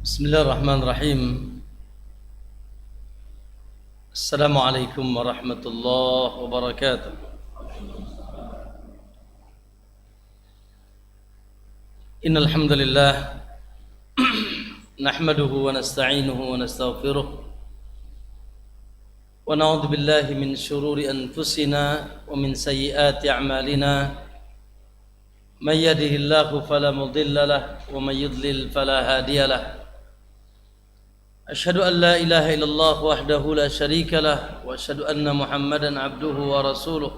Bismillahirrahmanirrahim. Assalamualaikum warahmatullahi wabarakatuh. Innal hamdalillah nahmaduhu wa nasta'inuhu wa nastaghfiruh wa na'udzu billahi min shururi anfusina wa min sayyiati a'malina. Man yahdihillahu fala mudilla lahu wa man yudlil fala hadiya lahu. أشهد أن لا إله إلا الله وحده لا شريك له وأشهد أن محمدا عبده ورسوله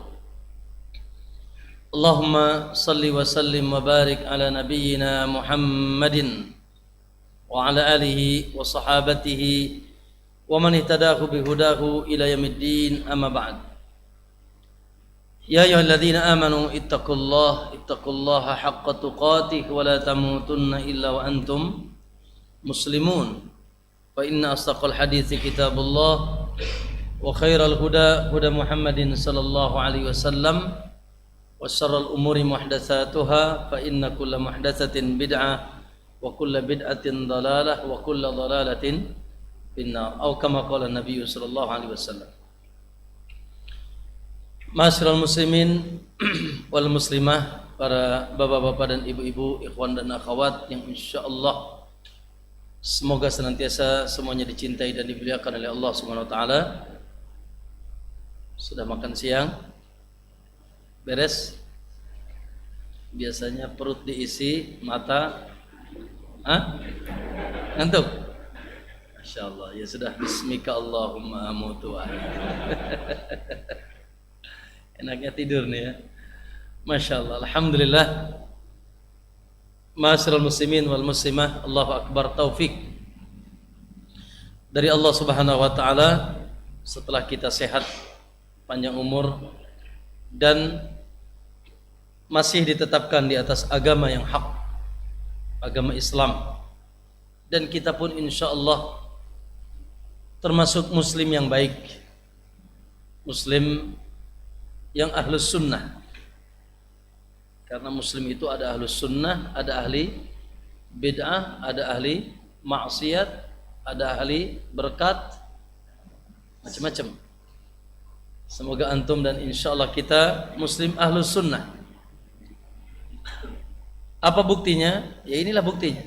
اللهم صل وسلم وبارك على نبينا محمد وعلى آله وصحابته ومن اهتداه بهداه إلى يوم الدين أما بعد يا أيها الذين آمنوا اتقوا الله حق تقاته ولا تموتن إلا وأنتم مسلمون فإن أصدق الحديث كتاب الله وخير الهدى هدى محمد صلى الله عليه وسلم وشر الأمور محدثاتها فإن كل محدثة بدعة وكل بدعة ضلالة وكل ضلالة في النار أو كما قال النبي صلى الله عليه وسلم. Ma'asyiral muslimin wal muslimah, para bapak-bapak dan ibu-ibu, ikhwan dan akhwat yang insyaallah semoga senantiasa semuanya dicintai dan dimuliakan oleh Allah Subhanahu wa taala. Sudah makan siang? Beres? Biasanya perut diisi, mata ngantuk? Masyaallah, ya sudah, bismika Allahumma amutu wa enaknya tidur nih ya. Masyaallah, alhamdulillah. Ma'asyiral muslimin wal muslimah, Allahu akbar, taufik dari Allah Subhanahu wa taala setelah kita sehat, panjang umur dan masih ditetapkan di atas agama yang hak, agama Islam, dan kita pun insyaallah termasuk muslim yang baik, muslim yang ahlus sunnah. Karena muslim itu ada ahlus sunnah, ada ahli bid'ah, ada ahli maksiat, ada ahli berkat, macam-macam. Semoga antum dan insyaallah kita muslim ahlus sunnah. Apa buktinya? Ya inilah buktinya.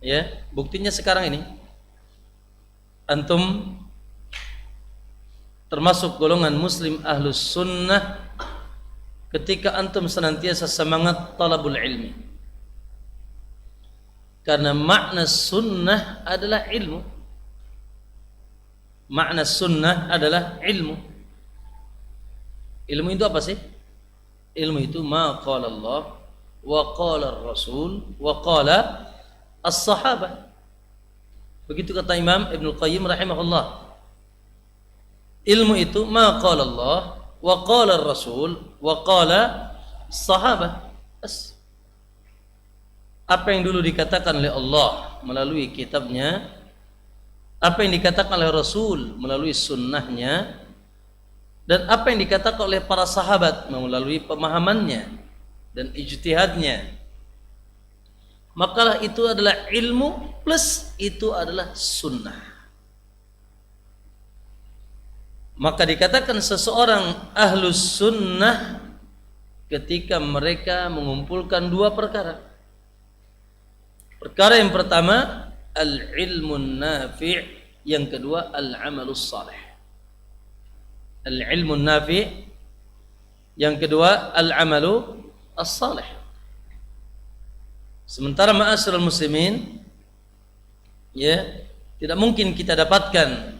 Ya, buktinya sekarang ini antum termasuk golongan muslim ahlus sunnah ketika antum senantiasa semangat talabul ilmi. Karena makna sunnah adalah ilmu. Makna sunnah adalah ilmu. Ilmu itu apa sih? Ilmu itu ma qala Allah wa qala Rasul wa qala as-sahabah. Begitu kata Imam Ibnu Qayyim rahimahullah. Ilmu itu ma qala Allah wa qala Rasul wa qala sahabah. Apa yang dulu dikatakan oleh Allah melalui kitabnya, apa yang dikatakan oleh Rasul melalui sunnahnya, dan apa yang dikatakan oleh para sahabat melalui pemahamannya dan ijtihadnya, makalah itu adalah ilmu plus itu adalah sunnah. Maka dikatakan seseorang ahlus sunnah ketika mereka mengumpulkan dua perkara. Perkara yang pertama al-ilmun nafi', yang kedua al-amalus salih. Al-ilmun nafi', yang kedua al-amalu as-salih. Sementara ma'asyiral muslimin, ya, tidak mungkin kita dapatkan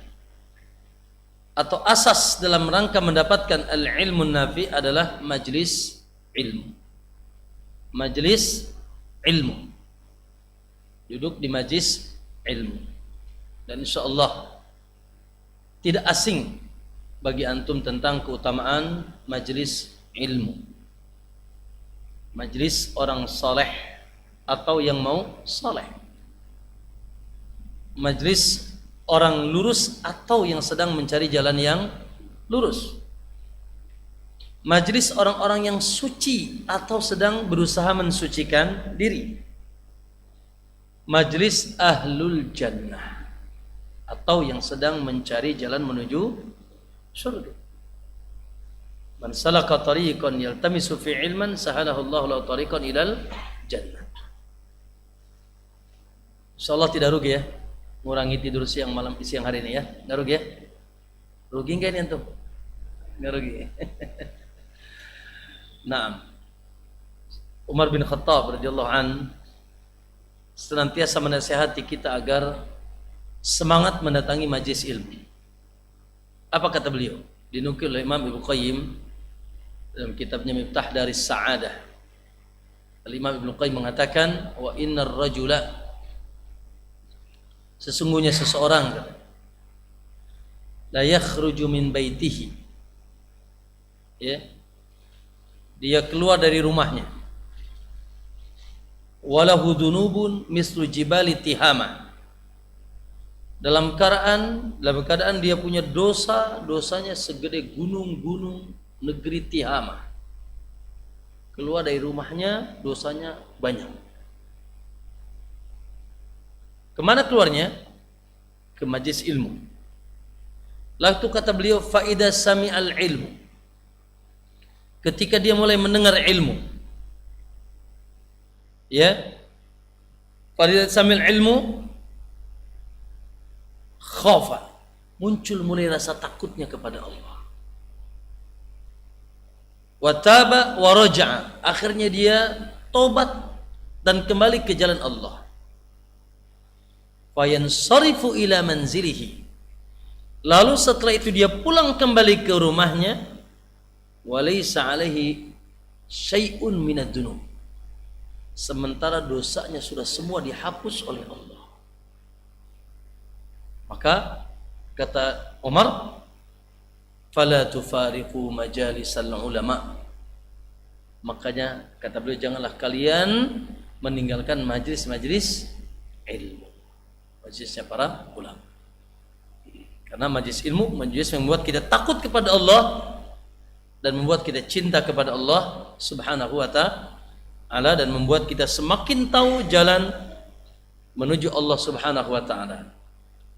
atau asas dalam rangka mendapatkan al-ilmun nafi adalah majlis ilmu. Majlis ilmu. Duduk di majlis ilmu. Dan insyaallah tidak asing bagi antum tentang keutamaan majlis ilmu. Majlis orang saleh atau yang mau saleh. Majlis orang lurus atau yang sedang mencari jalan yang lurus. Majlis orang-orang yang suci atau sedang berusaha mensucikan diri. majlis ahlul jannah, atau yang sedang mencari jalan menuju surga. Man salaka tariqan yaltamisu fi ilman sahalahu Allahu lahu tariqan ilal jannah. Insyaallah tidak rugi ya ngurangi tidur siang hari ini ya. Enggak rugi ya? Rugi enggak ini antum? Enggak rugi. Naam. Umar bin Khattab radhiyallahu an senantiasa menasihati kita agar semangat mendatangi majlis ilmu. Apa kata beliau? Dinukil oleh Imam Ibnu Qayyim dalam kitabnya Miftah Daris Sa'adah. Imam Ibnu Qayyim mengatakan, wa innar rajula, sesungguhnya seseorang la yakhruju min baitihi, ya, dia keluar dari rumahnya, walahu dunubun mislu jibali Tihama, dalam keadaan dia punya dosanya segede gunung-gunung negeri Tihama. Keluar dari rumahnya, dosanya banyak. Kemana keluarnya? Ke majlis ilmu. Lalu kata beliau, faida sami'al ilmu, ketika dia mulai mendengar ilmu, ya, faida sami'al ilmu, khafa, muncul mulai rasa takutnya kepada Allah. Wa taba wa raja'a, akhirnya dia tobat dan kembali ke jalan Allah. Fa yansarifu ila manzilihi, lalu setelah itu dia pulang kembali ke rumahnya, wa laysa alaihi syai'un minad dunub, sementara dosanya sudah semua dihapus oleh Allah. Maka kata Umar, fala tufariqu majalisal ulama, makanya kata beliau, janganlah kalian meninggalkan majlis-majlis ilmu, majlisnya para ulama. Karena majlis ilmu, majlis yang membuat kita takut kepada Allah dan membuat kita cinta kepada Allah Subhanahu wa ta'ala, dan membuat kita semakin tahu jalan menuju Allah Subhanahu wa ta'ala.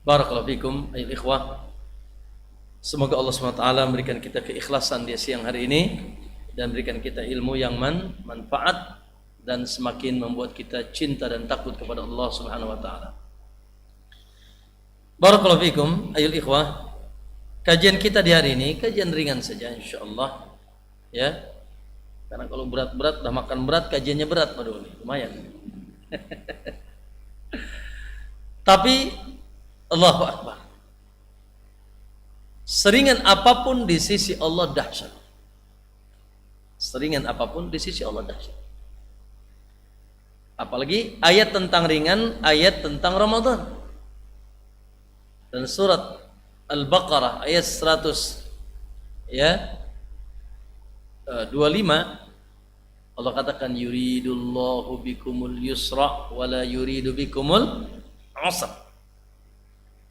Barakallahu fikum ayuhal ikhwah. Semoga Allah SWT memberikan kita keikhlasan di siang hari ini dan berikan kita ilmu yang manfaat dan semakin membuat kita cinta dan takut kepada Allah Subhanahu wa taala. Barakallahu fikum ayuhal ikhwah. Kajian kita di hari ini kajian ringan saja insyaallah, ya. Karena kalau berat-berat, udah makan berat, kajiannya berat, waduh, lumayan. Tapi Allahu Akbar, seringan apapun di sisi Allah dahsyat. Seringan apapun di sisi Allah dahsyat. Apalagi ayat tentang ringan, ayat tentang Ramadan. Dan surat Al-Baqarah ayat 100, ya, 25, Allah katakan yuridullahu bikumul yusra wa la yuridu bikumul usra.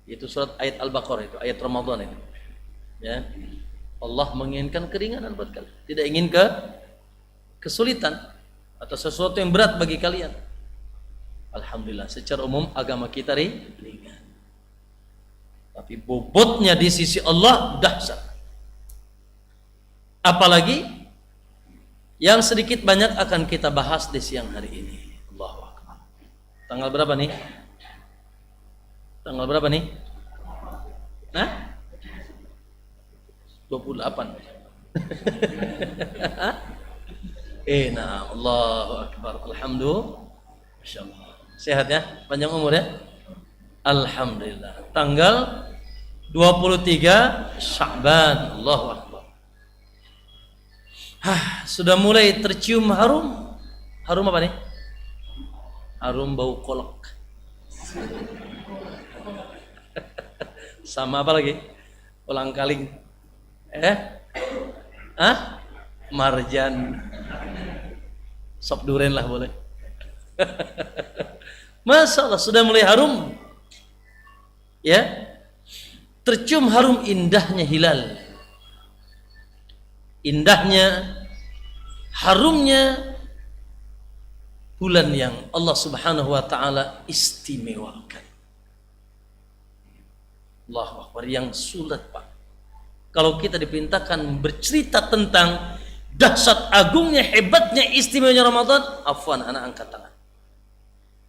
Itu surat ayat Al-Baqarah, itu ayat Ramadan itu. Ya. Allah menginginkan keringanan buat kalian, tidak ingin kesulitan atau sesuatu yang berat bagi kalian. Alhamdulillah, secara umum agama kita ringan. Tapi bobotnya di sisi Allah dahsyat. Apalagi yang sedikit banyak akan kita bahas di siang hari ini. Allahu Akbar. Tanggal berapa nih? Tanggal berapa nih? Nah? 28. Nah, Allahu Akbar. Alhamdulillah. Masyaallah. Sehat ya? Panjang umur ya? Alhamdulillah. Tanggal 23 Sya'ban. Allahu Akbar. Sudah mulai tercium harum. Harum apa nih? Harum bau kolak. Sama apa lagi? Ulang kaling. Marjan. Sop duren lah boleh. Masya Allah, sudah mulai harum. Ya, tercium harum indahnya hilal. Indahnya, harumnya bulan yang Allah Subhanahu wa taala istimewakan. Allahu Akbar, yang sulit Pak. Kalau kita diperintahkan bercerita tentang dahsyat agungnya, hebatnya, istimewanya Ramadan, afwan anak angkat tangan.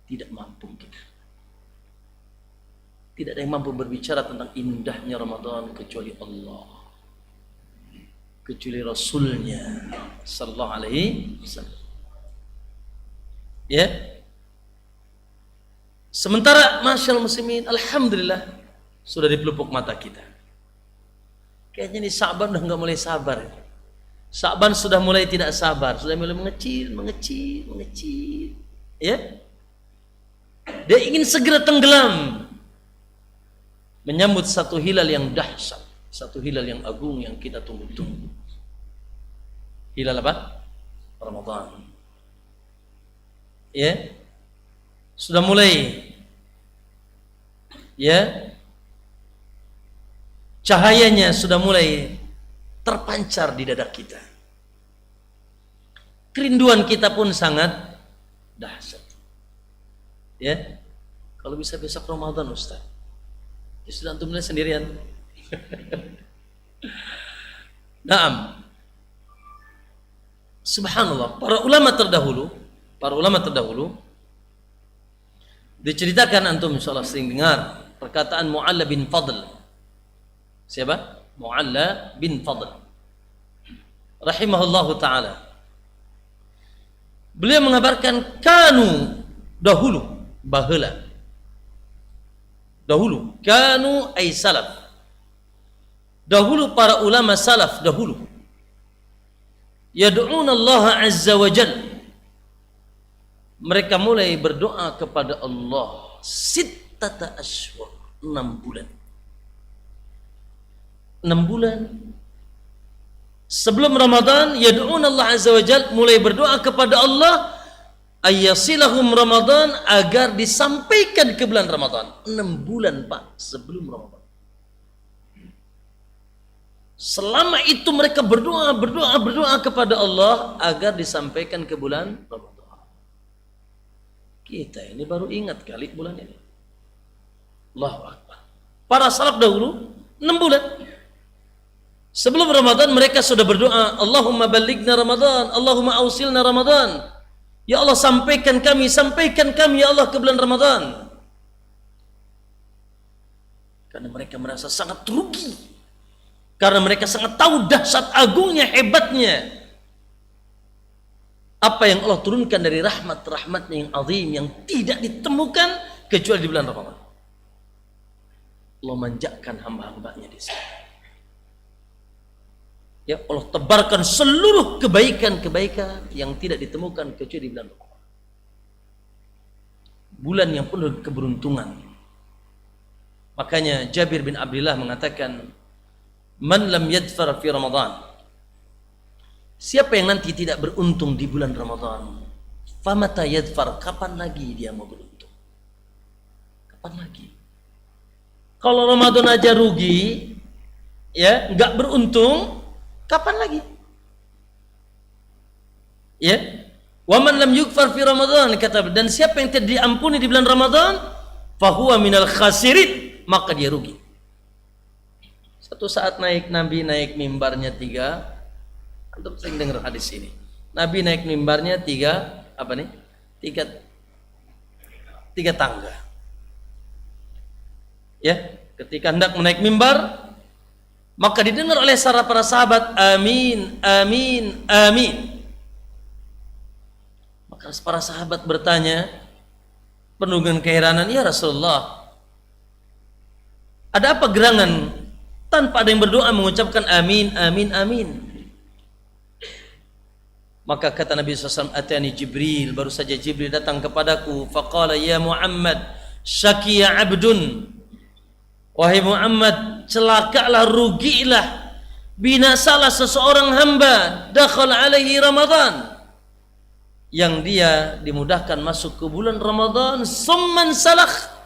Tidak mampu kita. Tidak ada yang mampu berbicara tentang indahnya Ramadan kecuali Allah, kecuali Rasulnya sallallahu alaihi wasallam. Ya. Sementara masyaallah muslimin, alhamdulillah sudah di pelupuk mata kita. Kayaknya ini Sa'ban udah nggak mulai sabar. Sa'ban sudah mulai tidak sabar, sudah mulai mengecil. Ya. Dia ingin segera tenggelam menyambut satu hilal yang dahsyat, satu hilal yang agung yang kita tunggu-tunggu. Hilal apa? Ramadan. Ya. Sudah mulai ya, cahayanya sudah mulai terpancar di dada kita. Kerinduan kita pun sangat dahsyat. Ya. Kalau bisa besok Ramadan Ustaz. Ya sudah, antum mulai sendirian. Naam. Subhanallah, para ulama terdahulu diceritakan, antum insyaallah sering dengar perkataan Mu'alla bin Fadl. Siapa? Mu'alla bin Fadl rahimahullahu taala. Beliau mengabarkan kanu dahulu, baheula. Dahulu, kanu ay salaf. Dahulu para ulama salaf dahulu. Yad'una Allah azza wa jalla. Mereka mulai berdoa kepada Allah sittata ashhur, 6 bulan. 6 bulan sebelum Ramadan, yad'una Allah azza wa jalla, mulai berdoa kepada Allah ayyasilahum Ramadan, agar disampaikan ke bulan Ramadan. 6 bulan Pak sebelum Ramadan. Selama itu mereka berdoa kepada Allah agar disampaikan ke bulan Ramadan. Kita ini baru ingat kali bulan ini. Allahu Akbar. Para salaf dahulu 6 bulan sebelum Ramadan mereka sudah berdoa, Allahumma ballighna Ramadan, Allahumma ausilna Ramadan. Ya Allah, sampaikan kami ya Allah ke bulan Ramadan. Karena mereka merasa sangat rugi. Karena mereka sangat tahu dahsyat agungnya, hebatnya apa yang Allah turunkan dari rahmatnya yang azim, yang tidak ditemukan kecuali di bulan Ramadan. Allah manjakan hamba-hambanya di sini. Ya, Allah tebarkan seluruh kebaikan-kebaikan yang tidak ditemukan kecuali di bulan Ramadan. Bulan yang penuh keberuntungan. Makanya Jabir bin Abdullah mengatakan, man lam yadfar fi Ramadan, siapa yang nanti tidak beruntung di bulan Ramadan, famata yadfar, kapan lagi dia mau beruntung? Kapan lagi? Kalau Ramadan aja rugi, ya, nggak beruntung, kapan lagi? Ya, waman lam yukfar fi Ramadan, kata, dan siapa yang tidak diampuni di bulan Ramadan, fahuwa minal khasirin, maka dia rugi. Satu saat Nabi naik mimbarnya 3. Antum sering dengar hadis ini. Nabi naik mimbarnya 3 apa nih? 3 tangga. Ya, ketika hendak menaik mimbar, maka didengar oleh para sahabat, amin, amin, amin. Maka para sahabat bertanya penuh dengan keheranan, ya Rasulullah, ada apa gerangan tanpa ada yang berdoa mengucapkan amin, amin, amin? Maka kata Nabi SAW, atani Jibril, baru saja Jibril datang kepadaku, faqala ya Muhammad, syakiya abdun, wahai Muhammad, celakalah, rugilah, binasalah seseorang hamba, dakhal alaihi Ramadan, yang dia dimudahkan masuk ke bulan Ramadan, summan salakh,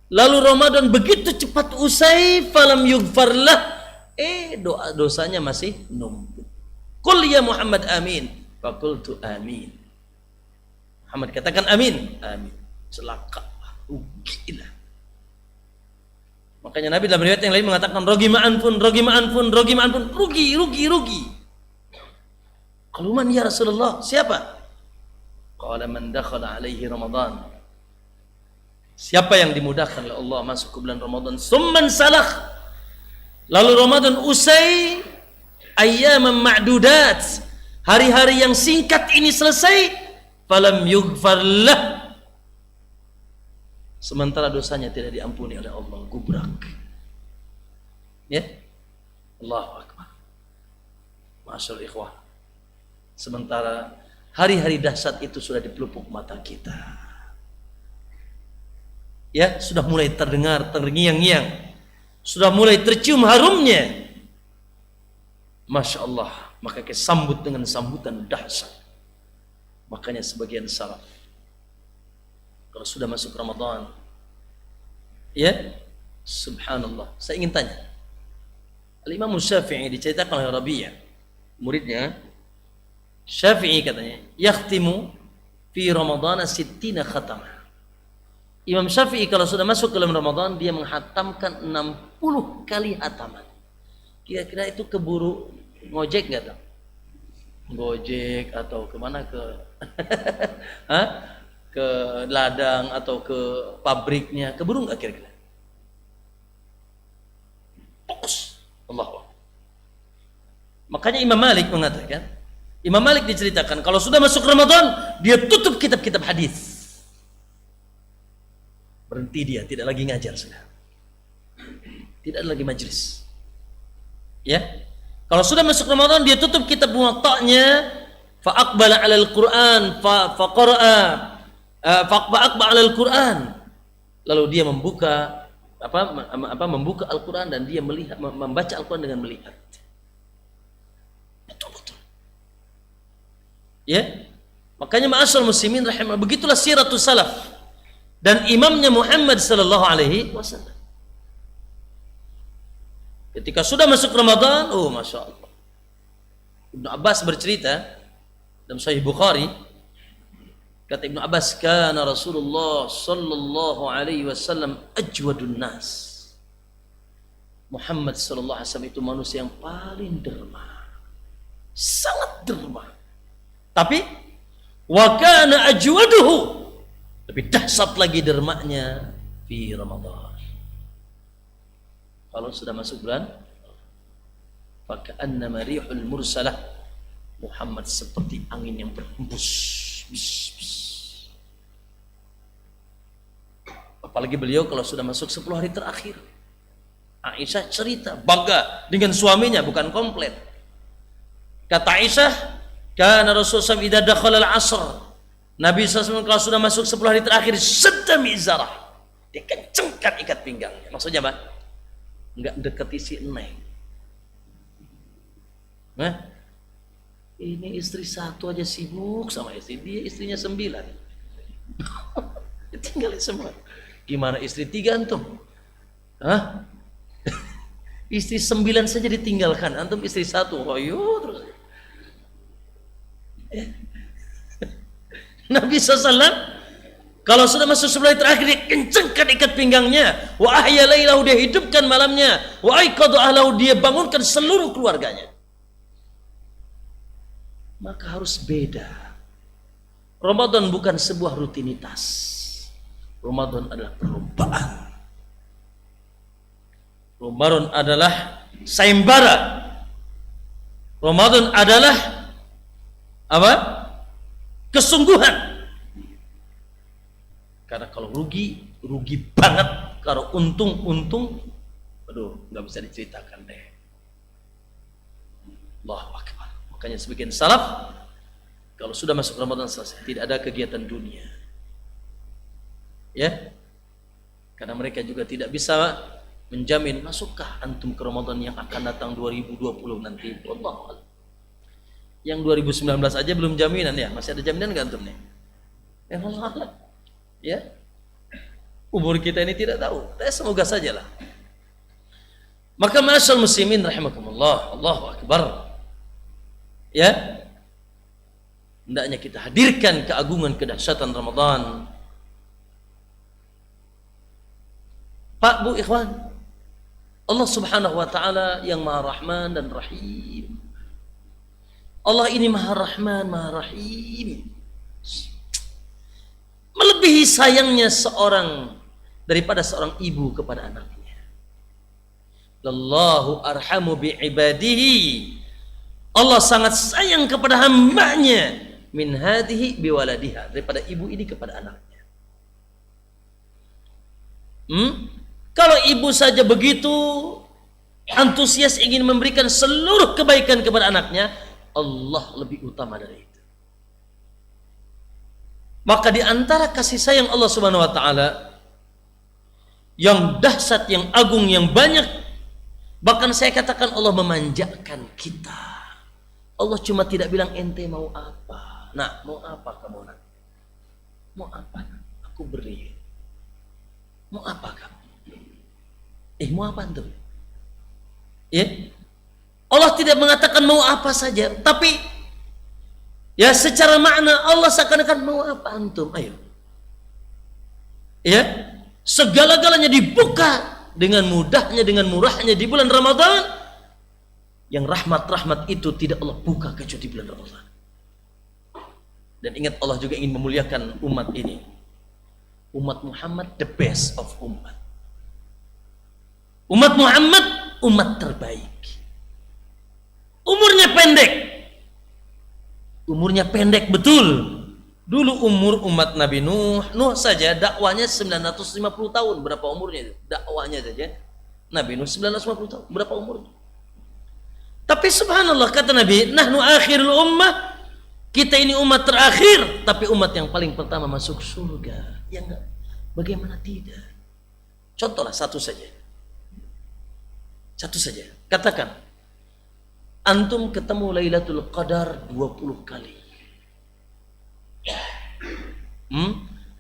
lalu Ramadan begitu cepat usai, falam yughfarlah, dosanya masih numpuk. Qul ya Muhammad amin, faqultu amin. Muhammad katakan amin. Amin. Celaka. Rugilah. Makanya Nabi dalam riwayat yang lain mengatakan rugi ma'an pun, rugi. Qalu man ya Rasulullah? Siapa? Qala man dakhala alaihi Ramadan. Siapa yang dimudahkan oleh Allah masuk ke bulan Ramadan, summan salakh, lalu Ramadan usai, ayyaman ma'dudat, hari-hari yang singkat ini selesai, falam yughfar lah, sementara dosanya tidak diampuni oleh Allah, gubrak. Ya, Allahu Akbar. Masyaallah ikhwah. Sementara hari-hari dahsyat itu sudah di pelupuk mata kita. Ya, sudah mulai terdengar, terngiang-ngiang, sudah mulai tercium harumnya. Masya Allah, maka kita sambut dengan sambutan dahsyat. Makanya sebagian salaf, kalau sudah masuk Ramadan, ya, subhanallah. Saya ingin tanya, Al-Imam Syafi'i diceritakan oleh Rabi'ah, muridnya. Syafi'i katanya, yakhtimu fi Ramadana sittina khatamah. Imam Syafi'i kalau sudah masuk ke dalam Ramadan, dia menghatamkan 60 kali hataman. Kira-kira itu keburu ngojek nggak tuh? Gojek atau kemana, ke ke ladang atau ke pabriknya, keburu nggak kira-kira? Fokus. Allah. Makanya Imam Malik mengatakan, Imam Malik diceritakan kalau sudah masuk Ramadan, dia tutup kitab-kitab hadis. Berhenti, dia tidak lagi ngajar sudah. Tidak lagi majlis. Ya. Kalau sudah masuk Ramadan, dia tutup kitab muwatta'nya, fa aqbala 'alal Qur'an fa qara'a fa aqbala 'alal Qur'an. Lalu dia membuka membuka Al-Qur'an dan dia melihat, membaca Al-Qur'an dengan melihat. Betul-betul. Ya. Makanya ma'asyiral muslimin rahimahullah, begitulah siratus salaf. Dan imamnya Muhammad sallallahu alaihi wasallam. Ketika sudah masuk Ramadan, oh masya Allah. Ibnu Abbas bercerita dalam Sahih Bukhari, kata Ibnu Abbas, kana Rasulullah sallallahu alaihi wasallam ajwadun nas. Muhammad sallallahu alaihi wasallam itu manusia yang paling derma, sangat derma. Tapi wa kana ajwaduhu, lebih dahsyat lagi dermaknya di Ramadan. Kalau sudah masuk bulan, faka'annama rihul mursalah, Muhammad seperti angin yang berhembus. Apalagi beliau kalau sudah masuk 10 hari terakhir. Aisyah cerita bangga dengan suaminya, bukan komplit. Kata Aisyah, kana Rasulullah SAW idza dakhala al-'asr, Nabi SAW kalau sudah masuk 10 hari terakhir, sedam izarah, dia kencengkan ikat pinggangnya. Maksudnya apa? Enggak deketi si Neng. Nah, ini istri satu aja sibuk sama istri, dia istrinya 9. Tinggalin semua. Gimana istri 3 antum? Hah? Istri 9 saja ditinggalkan, antum istri 1. Ayo terus. Nabi SAW kalau sudah masuk 10 hari terakhir, dia kencengkan ikat pinggangnya. Wa ahya lailahu, dia hidupkan malamnya. Wa aiqadha ahlahu, dia bangunkan seluruh keluarganya. Maka harus beda. Ramadan bukan sebuah rutinitas. Ramadan adalah perlombaan. Ramadan adalah sayembara. Ramadan adalah apa? Kesungguhan. Karena kalau rugi banget. Kalau untung, aduh, nggak bisa diceritakan deh. Allahu Akbar. Makanya sebagian salaf kalau sudah masuk Ramadan selesai, tidak ada kegiatan dunia. Ya, karena mereka juga tidak bisa menjamin masukkah antum ke Ramadan yang akan datang 2020 nanti. Wallahu a'lam. Yang 2019 aja belum jaminan ya, masih ada jaminan nggak antum nih? Ya, umur kita ini tidak tahu. Semoga sajalah. Maka ma'asyiral muslimin rahimakumullah, Allahu Akbar. Ya, hendaknya kita hadirkan keagungan kedahsyatan Ramadan. Pak, Bu, ikhwan, Allah Subhanahu wa taala yang Maha Rahman dan Rahim. Allah ini Maha Rahman, Maha Rahim. Melebihi sayangnya seorang daripada seorang ibu kepada anaknya. Allahu arhamu bi ibadihi. Allah sangat sayang kepada hambanya min hadhihi bi waladiha, daripada ibu ini kepada anaknya. Kalau ibu saja begitu antusias ingin memberikan seluruh kebaikan kepada anaknya, Allah lebih utama dari itu. Maka di antara kasih sayang Allah Subhanahu wa taala yang dahsyat, yang agung, yang banyak, bahkan saya katakan Allah memanjakan kita. Allah cuma tidak bilang ente mau apa. Nah, mau apa kamu nak? Mau apa? Aku beri. Mau apa kamu? Mau apa antum? Ya? Allah tidak mengatakan mau apa saja, tapi ya secara makna Allah seakan-akan mau apa antum? Ayo. Ya? Segala-galanya dibuka dengan mudahnya, dengan murahnya di bulan Ramadan. Yang rahmat-rahmat itu tidak Allah buka kecuali di bulan Ramadan. Dan ingat, Allah juga ingin memuliakan umat ini. Umat Muhammad the best of umat. Umat Muhammad umat terbaik. Umurnya pendek. Umurnya pendek betul. Dulu umur umat Nabi Nuh saja dakwanya 950 tahun. Berapa umurnya itu? Dakwanya saja Nabi Nuh 950 tahun. Berapa umurnya? Tapi subhanallah, kata Nabi, nahnu akhirul ummah, kita ini umat terakhir, tapi umat yang paling pertama masuk surga. Ya enggak? Bagaimana tidak? Contohlah satu saja. Satu saja. Katakan, antum ketemu Lailatul Qadar 20 kali.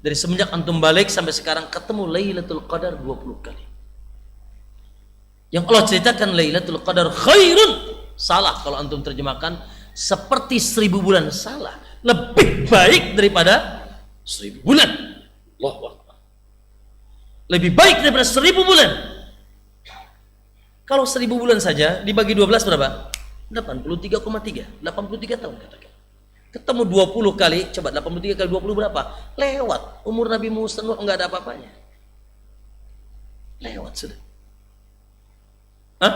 Dari semenjak antum balik sampai sekarang ketemu Lailatul Qadar 20 kali. Yang Allah ceritakan Lailatul Qadar khairun. Salah kalau antum terjemahkan seperti 1000 bulan. Salah. Lebih baik daripada 1000 bulan. Allahu Akbar. Lebih baik daripada 1000 bulan. Kalau 1000 bulan saja dibagi 12 berapa? 83,3. 83 tahun katakan. Ketemu 20 kali, coba 83 kali 20 berapa? Lewat. Umur Nabi Musa enggak ada apa-apanya. Lewat sudah. Hah?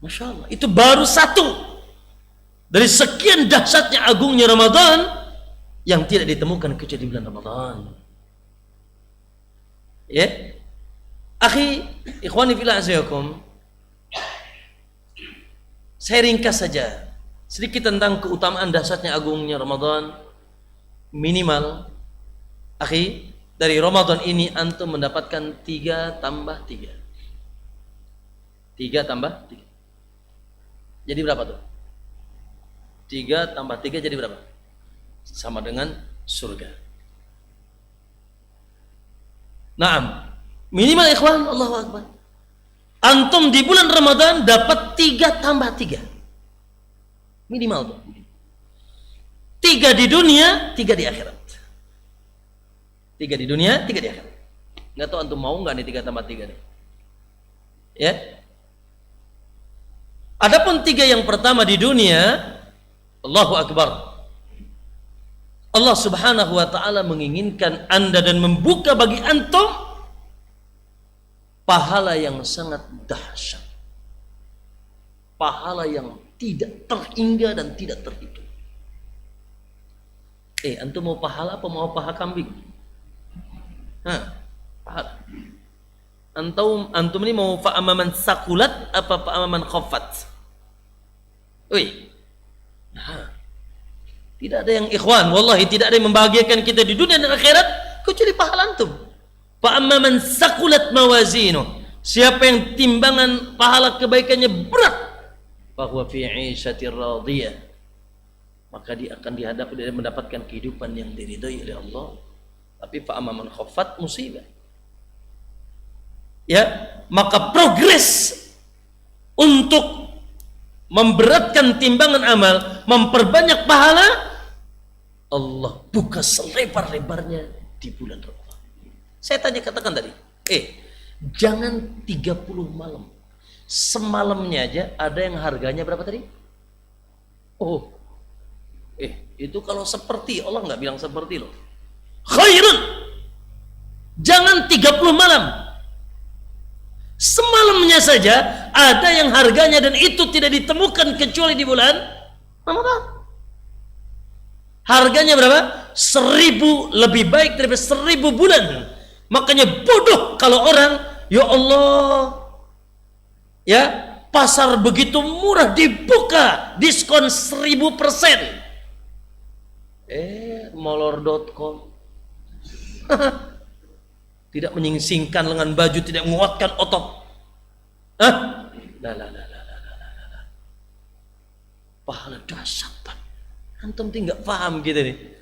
Masya Allah. Itu baru satu dari sekian dahsyatnya agungnya Ramadan yang tidak ditemukan kecuali di bulan Ramadan. Ya, akhi, ikhwani fillah azayakum, saya ringkas saja sedikit tentang keutamaan dahsyatnya agungnya Ramadan. Minimal, akhi, dari Ramadan ini antum mendapatkan 3 tambah 3. 3 tambah 3. Jadi berapa tuh? 3 tambah 3 jadi berapa? Sama dengan surga. Naam. Minimal ikhwan, Allahu Akbar. Antum di bulan Ramadan dapat 3 tambah 3. Minimal tuh. 3 di dunia, 3 di akhirat. 3 di dunia, 3 di akhirat. Nggak tahu antum mau nggak nih 3 tambah 3 nih? Ya. Adapun 3 yang pertama di dunia, Allahu Akbar. Allah Subhanahu wa taala menginginkan Anda dan membuka bagi antum pahala yang sangat dahsyat. Pahala yang tidak terhingga dan tidak terhitung. Antum mau pahala apa mau paha kambing? Pahala. Antum ini mau fa'amaman sakulat apa fa'amaman khaffat? Tidak ada yang ikhwan, wallahi tidak ada yang membahagiakan kita di dunia dan akhirat kecuali pahala antum. Fa'amman saqulat mawazinu, siapa yang timbangan pahala kebaikannya berat, fahuwa fi 'ishatir radiyah, maka dia akan dihadapi dan mendapatkan kehidupan yang diridhai oleh Allah. Tapi fa'amman khaffat musibah. Ya, maka progres untuk memberatkan timbangan amal, memperbanyak pahala, Allah buka selebar-lebarnya di bulan Ramadan. Saya katakan tadi, jangan 30 malam. Semalamnya aja ada yang harganya berapa tadi? Itu kalau seperti, Allah nggak bilang seperti loh. Khairun. Jangan 30 malam. Semalamnya saja ada yang harganya dan itu tidak ditemukan kecuali di bulan Ramadan. Harganya berapa? 1000, lebih baik daripada 1000 bulan. Makanya bodoh kalau orang, ya Allah, ya pasar begitu murah dibuka diskon 1000%. Molor.com tidak menyingsingkan lengan baju, tidak menguatkan otot. Pahala dahsyat, Pak. Antum nggak paham gitu nih.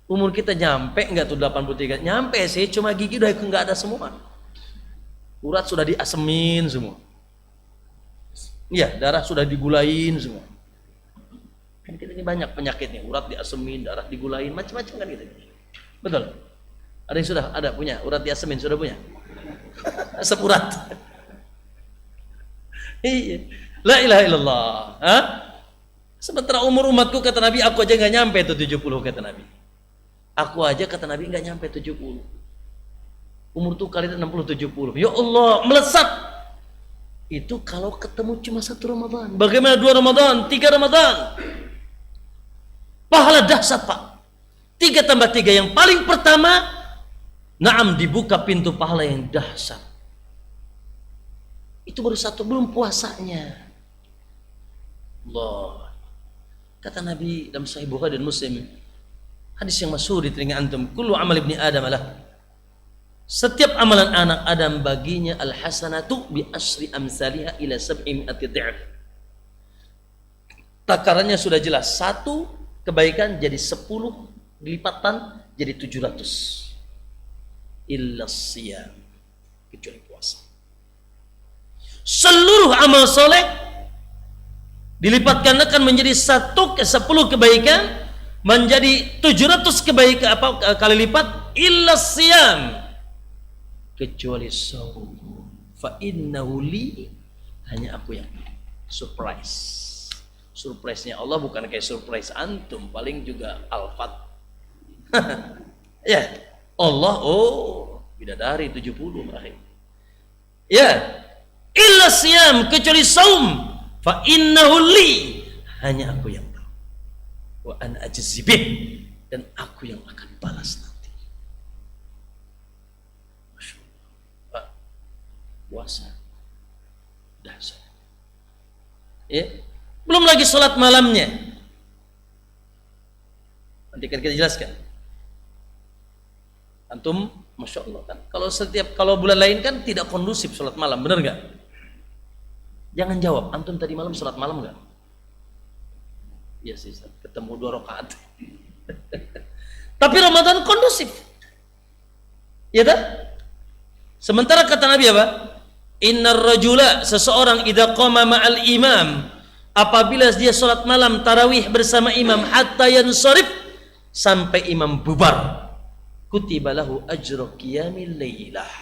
Umur kita nyampe nggak tuh 83? Nyampe sih, cuma gigi udah nggak ada semua. Urat sudah diasemin semua. Iya, darah sudah digulain semua. Kan kita ini banyak penyakitnya, urat diasemin, darah digulain, macam-macam kan gitu. Betul. Ada yang sudah ada punya urat diasemin, sudah punya? Asap urat. Iya. La ilaha illallah. Sementara umur umatku kata Nabi, aku aja nggak nyampe tuh 70 kata Nabi. Aku aja kata Nabi nggak nyampe 70. Umur tuh kali 60-70. Ya Allah, melesat. Itu kalau ketemu cuma 1 Ramadan. Bagaimana 2 Ramadan, 3 Ramadan? Pahala dahsyat, Pak. 3 tambah 3. Yang paling pertama, naam, dibuka pintu pahala yang dahsyat. Itu baru 1, belum puasanya. Allah. Kata Nabi dalam Sahih Bukhari dan Muslim, hadis yang masyhur di telinga antum, kullu amal ibni Adam lah. Setiap amalan anak Adam baginya al-hasanatu bi asri amsalihha ila 700 dha'f. Takarannya sudah jelas. 1 kebaikan jadi 10 lipatan jadi 700. Illa siyam, kecuali puasa. Seluruh amal soleh dilipatkan akan menjadi 10 kebaikan menjadi 700 kebaikan kali lipat illa siyam, kecuali saum. Fa innahu li, hanya aku yang surprise. Surprise-nya Allah bukan kayak surprise antum, paling juga alfat. Ya, Allah bidadari 70 akhir. Ya, illa siyam, kecuali saum. Fa innahu li, hanya aku yang tahu. Wa ana ajzibih, dan aku yang akan balas nanti. Masya Allah. Puasa dahsyat. Ya, belum lagi sholat malamnya. Nanti kan kita jelaskan. Antum, masya Allah kan. Kalau bulan lain kan tidak kondusif sholat malam, benar nggak? Jangan jawab. Antum tadi malam sholat malam nggak? Iya sih, ketemu 2 rakaat. Tapi Ramadan kondusif. Ya tak? Sementara kata Nabi apa? Innar rajula, seseorang idza qama ma'al imam, apabila dia sholat malam tarawih bersama imam hatta yansharif, sampai imam bubar, kutiba lahu ajru qiyamil lailah,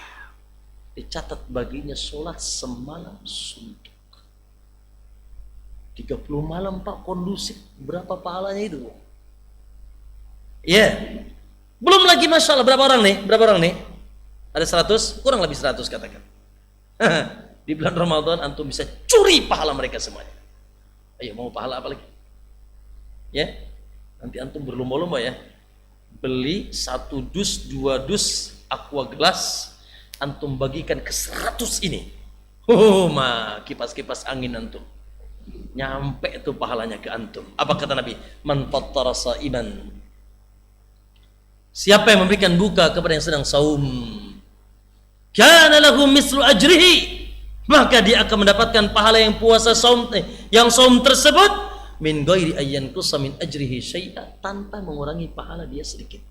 dicatat baginya sholat semalam suntuk. 30 malam Pak kondusif, berapa pahalanya itu? Ya, belum lagi masya Allah, berapa orang nih? Ada 100, kurang lebih 100 katakan. Di bulan Ramadan antum bisa curi pahala mereka semuanya. Ayo, mau pahala apa lagi? Ya, nanti antum berlomba-lomba ya, beli 1 dus 2 dus aqua gelas, antum bagikan ke 100 ini. Kipas-kipas angin antum, nyampe itu pahalanya ke antum. Apa kata Nabi? Man fattara shaiman, siapa yang memberikan buka kepada yang sedang saum, kana lahu mislu ajrihi, maka dia akan mendapatkan pahala yang puasa saum, yang saum tersebut, min ghairi ayyan qusa min ajrihi syai'a, tanpa mengurangi pahala dia sedikit.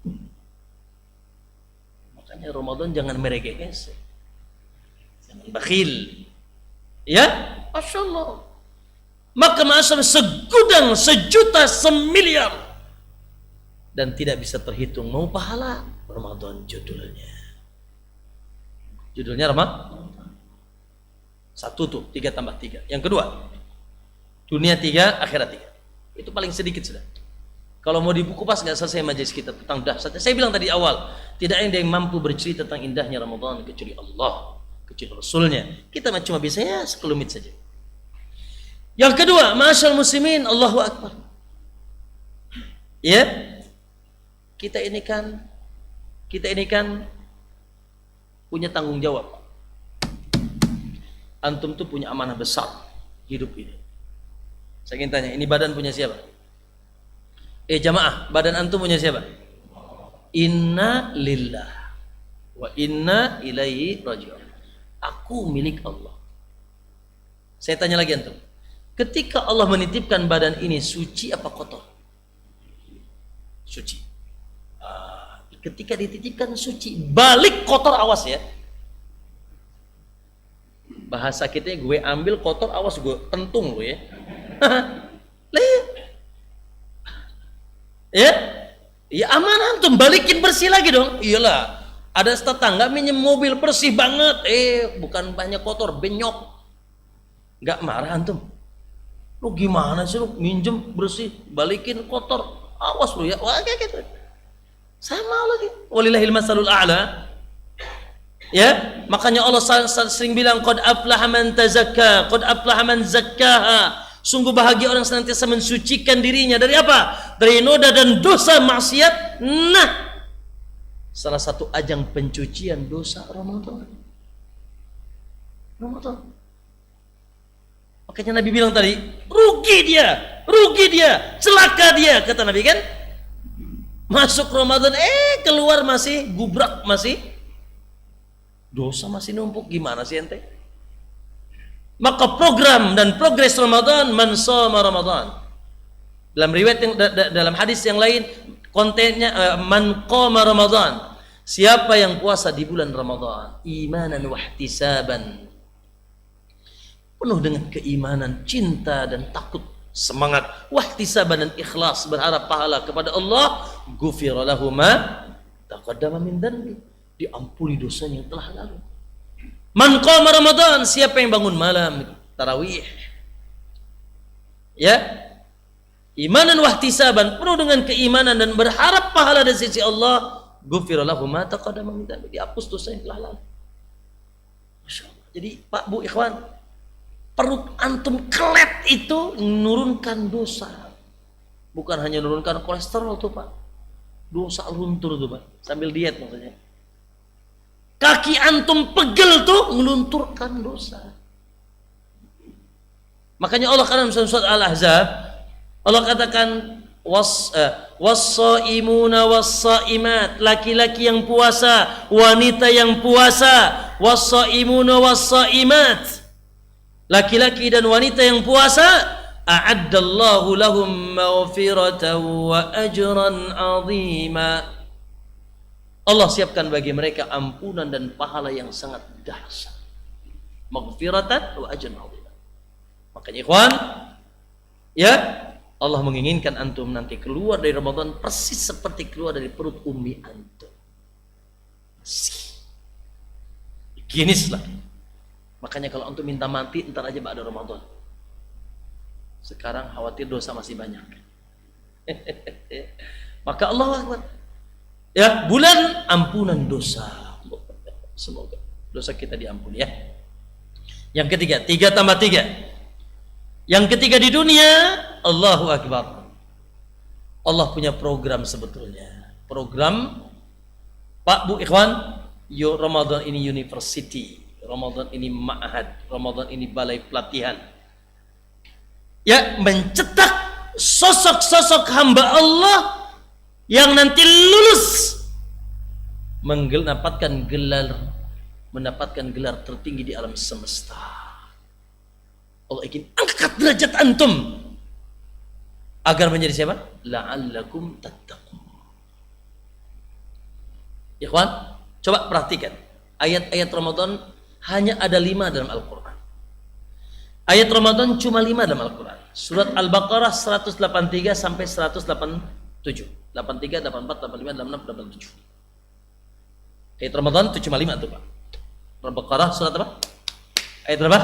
Makanya Ramadan jangan meregehes, jangan bakhil. Ya, masya Allah. Maka masya Allah, segudang, sejuta, semiliar dan tidak bisa terhitung. Mau pahala? Ramadan judulnya. Judulnya Ramadan. Satu tuh, 3 tambah 3. Yang kedua, dunia 3, akhirat 3. Itu paling sedikit sudah. Kalau mau di buku pas nggak selesai majelis kita tentang dahsyatnya. Saya bilang tadi awal, tidak ada yang mampu bercerita tentang indahnya Ramadan kecuali Allah, kecuali Rasulnya. Kita cuma bisa ya sekelumit saja. Yang kedua, ma'asyal muslimin, Allahu Akbar. Ya, kita ini kan punya tanggung jawab. Antum tuh punya amanah besar hidup ini. Saya ingin tanya, ini badan punya siapa? Jamaah, badan antum punya siapa? Inna lillah wa inna ilaihi raji'un. Aku milik Allah. Saya tanya lagi antum, ketika Allah menitipkan badan ini, suci apa kotor? Suci. Ketika dititipkan suci, balik kotor, awas ya. Bahasa kita, gue ambil kotor, awas gue tentung lo ya. Ya aman, antum balikin bersih lagi dong. Iyalah, ada tetangga minjem mobil bersih banget, bukan banyak kotor, benyok. Nggak marah antum? Lu gimana sih, lu minjem bersih, balikin kotor, awas lu ya. Wah, kayak gitu. Sama lagi. Walillahil masalul a'la. Ya, makanya Allah sering bilang qad aflaha man tazakka, qad aflaha man zakkaha. Sungguh bahagia orang senantiasa mensucikan dirinya dari apa? Dari noda dan dosa maksiat. Nah, salah satu ajang pencucian dosa Ramadan. Makanya Nabi bilang tadi, rugi dia, celaka dia, kata Nabi kan? Masuk Ramadan, keluar masih gubrak, masih dosa masih numpuk. Gimana sih ente? Maka program dan progres Ramadan, man shoma Ramadan. Dalam riwayat dalam hadis yang lain, kontennya man qama Ramadan. Siapa yang puasa di bulan Ramadan, imanan wa ihtisaban, penuh dengan keimanan, cinta dan takut, semangat, wa ihtisaban dan ikhlas, berharap pahala kepada Allah, ghufira lahu ma taqaddama min dhanbi, diampuni dosanya yang telah lalu. Man qama Ramadan, siapa yang bangun malam tarawih, ya, imanan wa ihtisaban, penuh dengan keimanan dan berharap pahala dari sisi Allah, ghufira lahu ma taqaddama min dhanbi, dihapus dosa yang telah lalu. Masya Allah. Jadi Pak Bu Ikhwan, perut antum kelet itu menurunkan dosa, bukan hanya menurunkan kolesterol tuh Pak, dosa luntur tuh Pak, sambil diet maksudnya. Kaki antum pegel tuh melunturkan dosa. Makanya Allah katakan dalam surat Al-Ahzab, Allah katakan was-shaimuna was-shaimat, laki-laki yang puasa, wanita yang puasa, was-shaimuna was-shaimat, laki-laki dan wanita yang puasa, a'addallahu lahum maghfiratan wa ajran 'azima. Allah siapkan bagi mereka ampunan dan pahala yang sangat dahsyat. Maghfiratan wa ajran 'azima. Makanya ikhwan, ya, Allah menginginkan antum nanti keluar dari Ramadan persis seperti keluar dari perut ummi antum. Higienis lah. Makanya kalau antum minta mati, entar aja ba'da Ramadan. Sekarang khawatir dosa masih banyak. Maka Allah Akbar. Ya, bulan ampunan dosa. Semoga dosa kita diampuni ya. Yang ketiga, 3 tambah 3. Yang ketiga di dunia, Allahu Akbar. Allah punya program sebetulnya. Program Pak Bu Ikhwan, Ramadan ini university, Ramadan ini ma'had, Ramadan ini balai pelatihan. Ya, mencetak sosok-sosok hamba Allah yang nanti lulus mendapatkan gelar tertinggi di alam semesta. Allah ingin angkat derajat antum agar menjadi siapa? La'allakum tattaqun. Ikhwan, coba perhatikan ayat-ayat Ramadan hanya ada 5 dalam Al-Quran. Ayat Ramadan cuma 5 dalam Al-Quran. Surat Al-Baqarah 183 sampai 187. 83, 84, 85, 86, 87. Ayat Ramadan 755 tuh Pak. Al-Baqarah surat apa? Ayat berapa?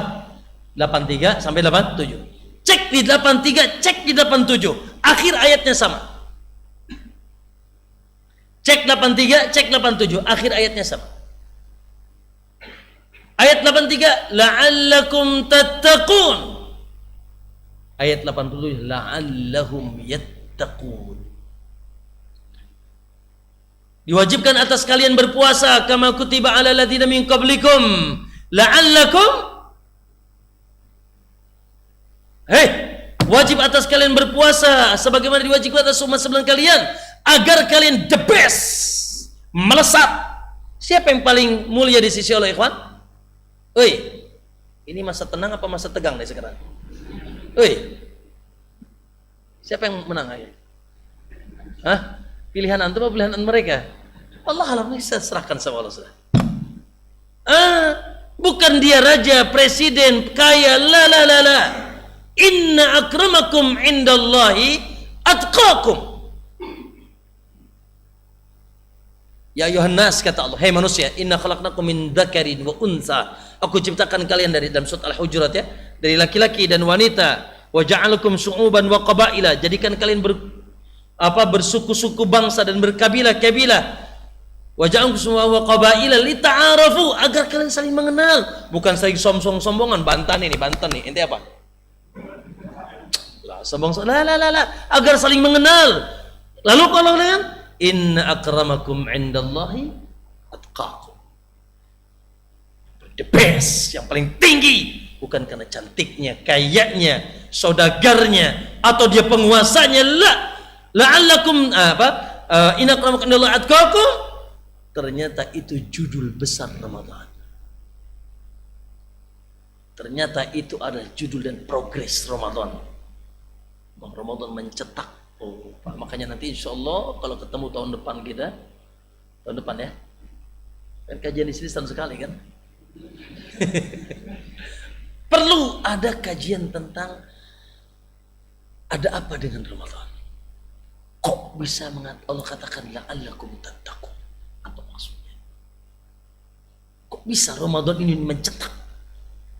83 sampai 87. Cek di 83, cek di 87. Akhir ayatnya sama. Cek 83, cek 87. Akhir ayatnya sama. Ayat 83, la'allakum tattaqun. Ayat 87, la'allahum yattaqun. Diwajibkan atas kalian berpuasa kama kutiba 'alal ladzina min qablikum la'allakum wajib atas kalian berpuasa sebagaimana diwajibkan atas umat sebelum kalian agar kalian the best, melesat. Siapa yang paling mulia di sisi Allah, ikhwan? Ini masa tenang apa masa tegang nih sekarang? Siapa yang menang aja? Pilihan antum atau pilihan mereka? Allah alam, bisa serahkan sama Allah sudah. Bukan dia raja, presiden, kaya, la. Inna akramakum indallahi atqakum. Ya ayuhan nas, kata Allah, hai manusia, inna khalaqnakum min dzakarin wa untha. Aku ciptakan kalian dari dalam surat Al-Hujurat ya, dari laki-laki dan wanita. Wa ja'alakum syu'uban wa qabaila. Jadikan kalian bersuku-suku bangsa dan berkabilah-kabilah. Wa ja'alakum syu'uban wa qabaila lita'arafu, agar kalian saling mengenal, bukan saling sombong-sombongan. Bantan nih, ente apa? Sombong, la, agar saling mengenal. Lalu kalau kalian, inna akramakum indallahi atqakum. The best, yang paling tinggi, bukan karena cantiknya, kayanya, saudagarnya, atau dia penguasanya. La'allakum inna akramakum indallahi atqakum. Ternyata itu judul besar Ramadan. Ternyata itu adalah judul dan progres Ramadan. Ramadan mencetak. Pak, makanya nanti insya Allah kalau ketemu tahun depan kita, tahun depan ya, kan kajian di sini setahun sekali kan. Perlu ada kajian tentang ada apa dengan Ramadan. Kok bisa Allah katakan la'allakum tattaqun? Apa maksudnya? Kok bisa Ramadan ini mencetak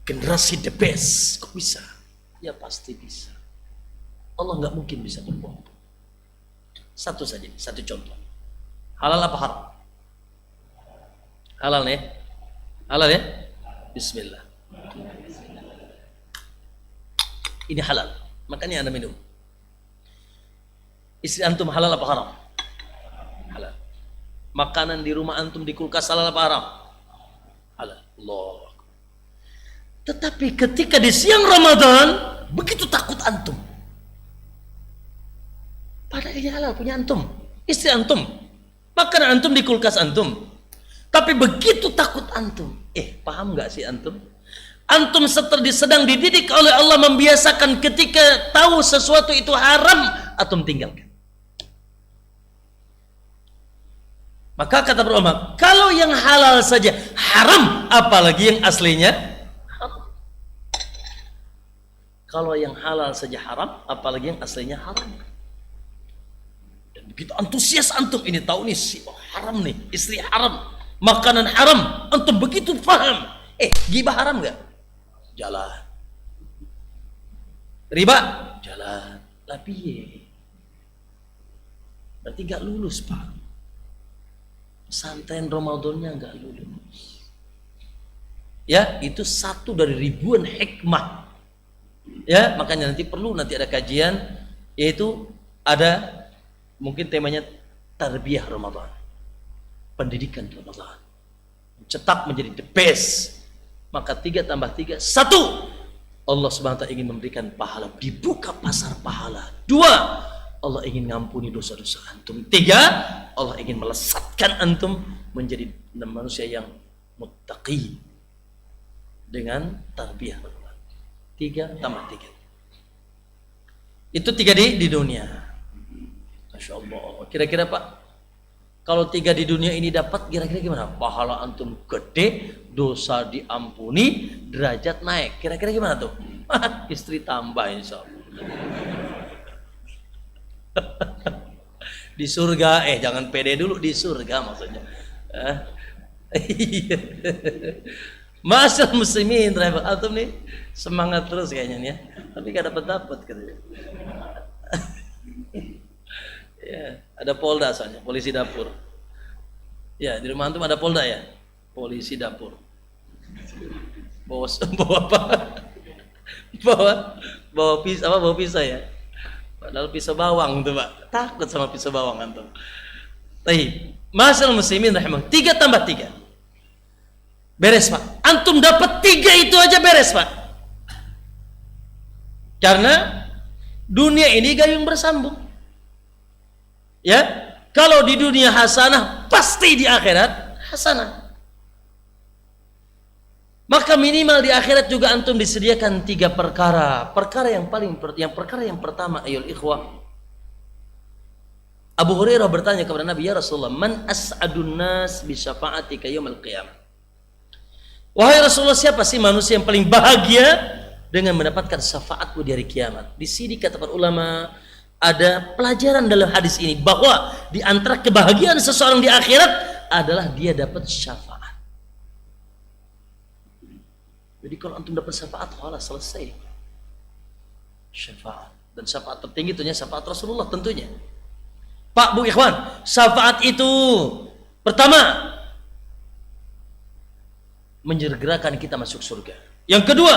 generasi the best? Kok bisa? Ya pasti bisa. Allah nggak mungkin bisa berbohong. Satu saja, satu contoh. Halal apa haram? Halal nih. Halal ya? Bismillah. Ini halal. Makanya Anda minum. Istri antum halal apa haram? Halal. Makanan di rumah antum di kulkas halal apa haram? Halal. Allah. Tetapi ketika di siang Ramadan begitu takut antum. Padahal ini halal punya antum, istri antum, makanan antum di kulkas antum. Tapi begitu takut antum, paham nggak sih antum? Antum sedang dididik oleh Allah membiasakan ketika tahu sesuatu itu haram, antum tinggalkan. Maka kata para ulama, kalau yang halal saja haram, apalagi yang aslinya haram. Kalau yang halal saja haram, apalagi yang aslinya haram. Begitu antusias antum ini tahu nih haram nih, istri haram, makanan haram, antum begitu paham. Gibah haram nggak? Jalan. Riba? Jalan. Tapi berarti nggak lulus Pak. Pesantren Ramadannya nggak lulus. Ya, itu satu dari ribuan hikmah. Ya, makanya nanti ada kajian, yaitu ada mungkin temanya tarbiyah Ramadan, pendidikan Ramadan, cetak menjadi the best. Maka 3 tambah 3 1. Allah Subhanahu wa ta'ala ingin memberikan pahala, dibuka pasar pahala. 2, Allah ingin ngampuni dosa-dosa antum. 3, Allah ingin melesatkan antum menjadi manusia yang muttaqi dengan tarbiyah Ramadan. 3 tambah 3. Itu 3 di dunia. Masya Allah. Kira-kira Pak, kalau 3 di dunia ini dapat, kira-kira gimana? Pahala antum gede, dosa diampuni, derajat naik. Kira-kira gimana tuh? Istri tambah insya Allah. Di surga, jangan pede dulu, di surga maksudnya. Iya. Masal muslimin, antum nih semangat terus kayaknya nih ya. Tapi gak dapat katanya. Ya, ada polda soalnya, polisi dapur. Ya, di rumah antum ada polda ya? Polisi dapur. Bawa apa? Bawa pisau ya. Padahal pisau bawang tuh, Pak. Takut sama pisau bawang antum. Baik. Masal muslimin rahimah. 3 tambah 3. Beres, Pak. Antum dapat 3 itu aja beres, Pak. Karena dunia ini gayung bersambung. Ya, kalau di dunia hasanah, pasti di akhirat hasanah. Maka minimal di akhirat juga antum disediakan 3 perkara. Perkara yang pertama, ayol ikhwah. Abu Hurairah bertanya kepada Nabi, ya Rasulullah, man as'adun nas bi syafa'atika yaumil qiyamah. Wahai Rasulullah, siapa sih manusia yang paling bahagia dengan mendapatkan syafaatmu di hari kiamat? Di sini kata para ulama, ada pelajaran dalam hadis ini bahwa di antara kebahagiaan seseorang di akhirat adalah dia dapat syafaat. Jadi kalau antum dapat syafaat, selesai. Syafaat, dan syafaat tertinggi tentunya syafaat Rasulullah tentunya. Pak, Bu, ikhwan, syafaat itu pertama menjegerakan kita masuk surga. Yang kedua,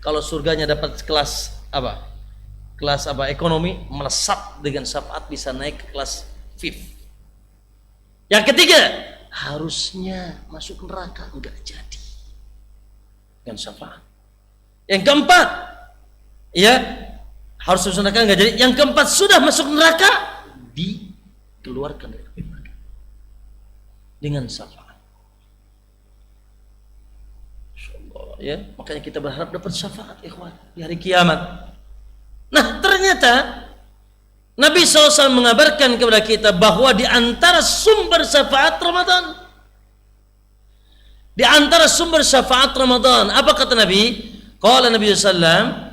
kalau surganya dapat kelas apa? Kelas apa? Ekonomi, melesat dengan syafaat bisa naik ke kelas VIP. Yang ketiga, harusnya masuk neraka enggak jadi dengan syafaat. Yang keempat, ya harus masuk neraka enggak jadi. Yang keempat, sudah masuk neraka dikeluarkan dari neraka dengan syafaat. Insyaallah, ya, makanya kita berharap dapat syafaat ikhwan di hari kiamat. Nah, ternyata Nabi SAW mengabarkan kepada kita bahwa di antara sumber syafaat Ramadan, di antara sumber syafaat Ramadan, apa kata Nabi? Qala Nabi SAW,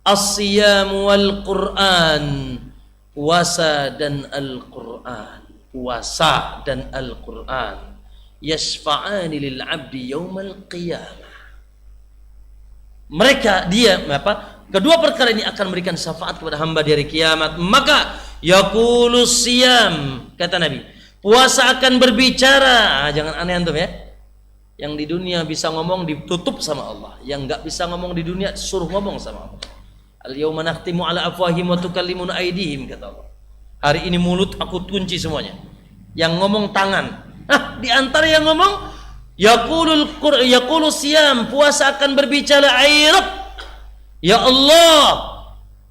as-siyam wal Qur'an, puasa dan Al-Qur'an, puasa dan Al-Qur'an, yashfa'ani lil 'abdi yaumal qiyamah. Mereka kedua perkara ini akan memberikan syafaat kepada hamba di hari kiamat. Maka yaqulus siyam, kata Nabi, puasa akan berbicara. Jangan aneh antum ya. Yang di dunia bisa ngomong ditutup sama Allah, yang enggak bisa ngomong di dunia suruh ngomong sama Allah. Al-yauma nakhtimu ala afwahihim wa tukallimuna aydihim, kata Allah. Hari ini mulut aku kunci semuanya. Yang ngomong tangan. Di antara yang ngomong yaqulus siyam, puasa akan berbicara, ay Rabb, ya Allah,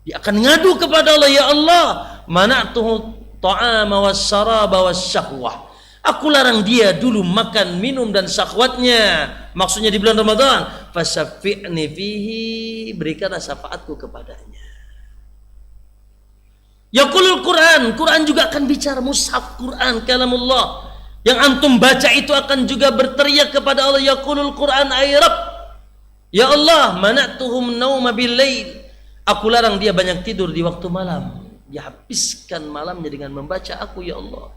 dia akan ngadu kepada Allah, ya Allah, mana'tuhu ta'ama wasyaraba wasyahwah, aku larang dia dulu makan, minum dan syahwatnya, maksudnya di bulan Ramadan. Fasyafi'ni fihi, berikanlah syafaatku kepadanya. Yaqulul Quran, Quran juga akan bicara, mushaf Quran kalamullah yang antum baca itu akan juga berteriak kepada Allah, yaqulul Quran, ay Rabb, ya Allah, mana'tuhum nauma bil-lail, aku larang dia banyak tidur di waktu malam, dia habiskan malamnya dengan membaca aku, ya Allah.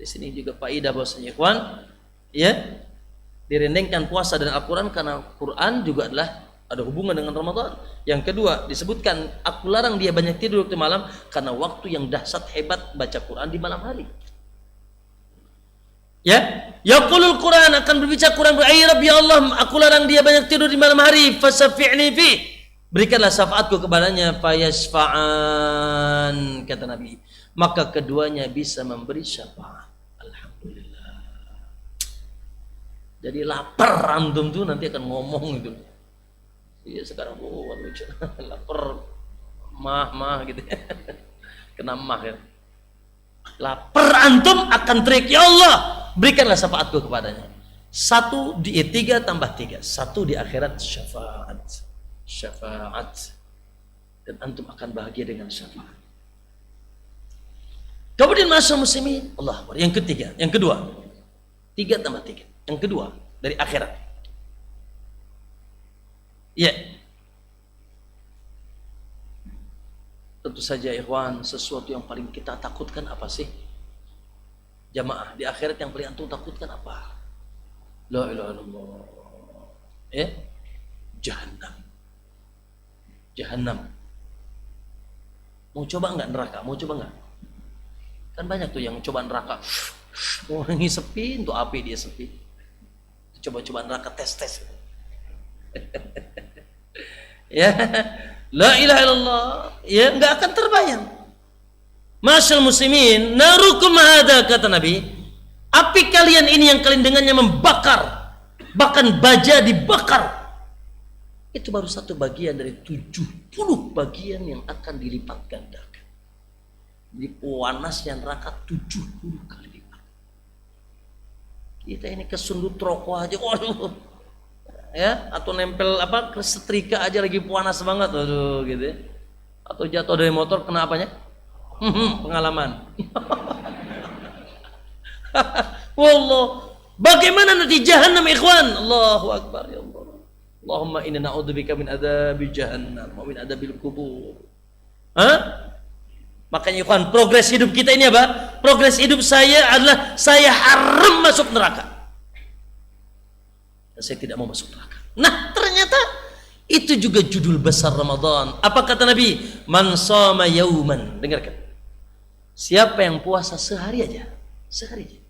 Di sini juga faedah bahwasanya ikhwan, ya, direndengkan puasa dan Al-Qur'an karena Quran juga adalah ada hubungan dengan Ramadan. Yang kedua, disebutkan aku larang dia banyak tidur waktu malam karena waktu yang dahsyat hebat baca Quran di malam hari. Ya, yaqulul Quran, akan berbicara Quran, ay Rabb, ya Allah, aku larang dia banyak tidur di malam hari, fasyafi'ni fi, berikanlah syafaatku kepadanya, fayashfa'an, kata Nabi, maka keduanya bisa memberi syafaat. Alhamdulillah. Jadi lapar antum tuh nanti akan ngomong itu. Iya sekarang lucu. Lapar mah gitu. Kena mah ya. Lapar antum akan teriak, ya Allah, berikanlah syafaatku kepadanya. 3 tambah 3, 1 di akhirat syafaat, dan antum akan bahagia dengan syafaat. Kemudian masyarakat muslimin, Allah Akbar. Yang kedua, 3 tambah 3, yang kedua dari akhirat. Ya, tentu saja ikhwan, sesuatu yang paling kita takutkan apa sih? Jamaah, di akhirat yang paling antum takutkan apa? La ilaha illallah. Ya? Jahannam. Jahannam. Mau coba enggak neraka? Mau coba enggak? Kan banyak tuh yang coba neraka. Mau ngisepin tuh api dia sepi. Coba-coba neraka tes. Ya. La ilaha illallah. Ya, enggak akan terbayang. Masyaallah muslimin, narukum hada, kata Nabi, api kalian ini yang kalian dengannya membakar, bahkan baja dibakar, itu baru satu bagian dari 70 bagian yang akan dilipat gandakan. Jadi panasnya neraka 70 kali lipat. Kita ini kesundut rokok aja, waduh, ya, atau nempel apa ke setrika aja lagi panas banget, waduh, gitu ya. Atau jatuh dari motor kena apanya? Pengalaman. Wallah, bagaimana nanti jahannam ikhwan? Allahu akbar, ya Allah. Allahumma inna na'udzubika min adzabi jahannam wa min adzabil kubur. Makanya ikhwan, progres hidup kita ini apa? Progres hidup saya adalah saya haram masuk neraka. Saya tidak mau masuk neraka. Nah, ternyata itu juga judul besar Ramadan. Apa kata Nabi? Man shoma yauman. Dengarkan. Siapa yang puasa sehari aja, sehari aja.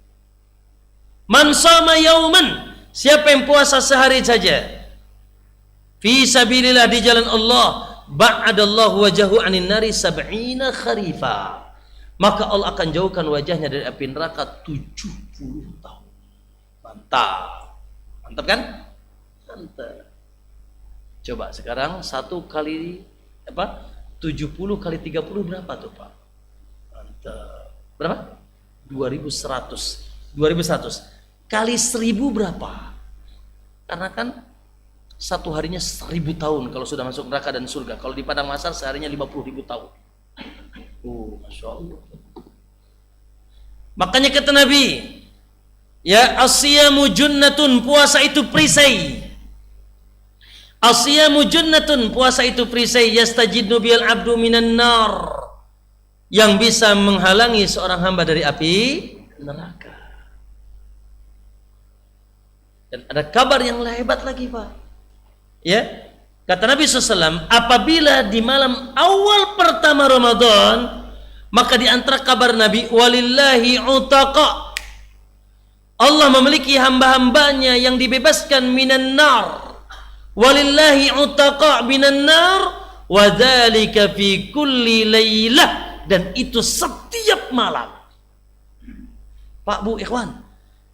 Man shoma yauman, siapa yang puasa sehari saja, fi sabilillah, di jalan Allah, ba'adallahu wajahu anin nari sab'ina kharifa, maka Allah akan jauhkan wajahnya dari api neraka 70 tahun. Mantap. Mantap kan? Mantap. Coba sekarang 1 kali apa? 70 kali 30 berapa tuh, Pak? Mantap. Berapa? 2100. 2100 kali 1000 berapa? Karena kan satu harinya 1000 tahun kalau sudah masuk neraka dan surga. Kalau di padang mahsyar seharinya 50.000 tahun. Masya Allah. Makanya kata Nabi, ya, asyamu junnatun, puasa itu perisai. Asyamu junnatun, puasa itu perisai, yastajidnu bil abdu minan nar, yang bisa menghalangi seorang hamba dari api neraka. Dan ada kabar yang hebat lagi, Pak. Ya, kata Nabi SAW, apabila di malam awal pertama Ramadan, maka di antara kabar Nabi, walillahi utaqa, Allah memiliki hamba-hambanya yang dibebaskan minan nar. Walillahi utaqa minan nar, wa dzalika fi kulli lailah, dan itu setiap malam. Pak, Bu, ikhwan,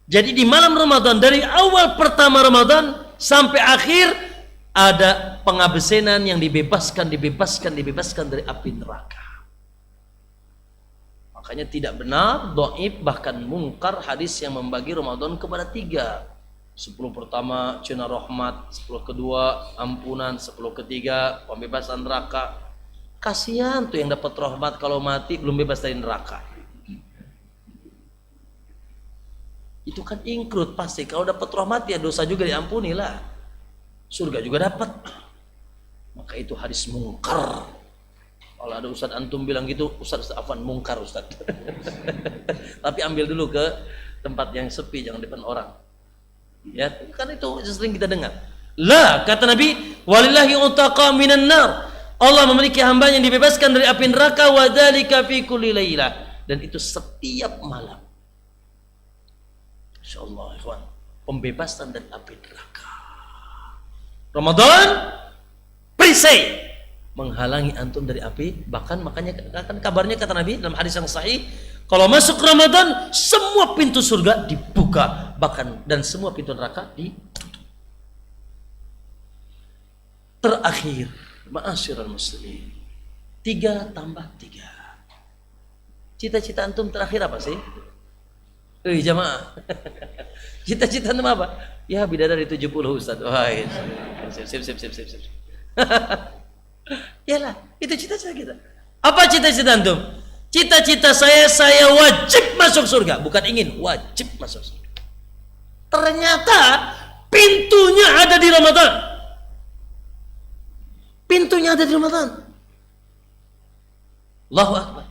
jadi di malam Ramadan, dari awal pertama Ramadan sampai akhir, ada pengabesenan yang dibebaskan dari api neraka. Makanya tidak benar, dhaif, bahkan mungkar hadis yang membagi Ramadan kepada 3. 10 pertama cina rahmat, 10 kedua ampunan, 10 ketiga pembebasan neraka. Kasihan tuh yang dapat rahmat kalau mati belum bebas dari neraka. Itu kan include pasti. Kalau dapat rahmat ya dosa juga diampuni lah. Surga juga dapat. Maka itu hadis mungkar. Kalau ada Ustaz antum bilang gitu, Ustaz Afwan mungkar Ustaz. Tapi ambil dulu ke tempat yang sepi, jangan depan orang. Ya, kan itu sering kita dengar. La, kata Nabi, walillahi utaqa minan nar. Allah memiliki hamba yang dibebaskan dari api neraka, wa dzalika fi kulli lailah, dan itu setiap malam. Insyaallah, ikhwan, pembebasan dari api neraka. Ramadan perisai menghalangi antum dari api. Bahkan makanya kan kabarnya kata Nabi dalam hadis yang sahih, kalau masuk Ramadan semua pintu surga dibuka, bahkan dan semua pintu neraka ditutup. Terakhir, ma'asyiral muslimin, 3 tambah 3. Cita-cita antum terakhir apa sih? Jamaah. Cita-cita antum apa? Ya, bidadari 70 Ustaz. Wah, sip. Yalah, itu cita-cita kita. Apa cita-cita antum? Cita-cita saya wajib masuk surga, bukan ingin, wajib masuk surga. Ternyata pintunya ada di Ramadan. Pintunya ada di Ramadan. Allahu Akbar.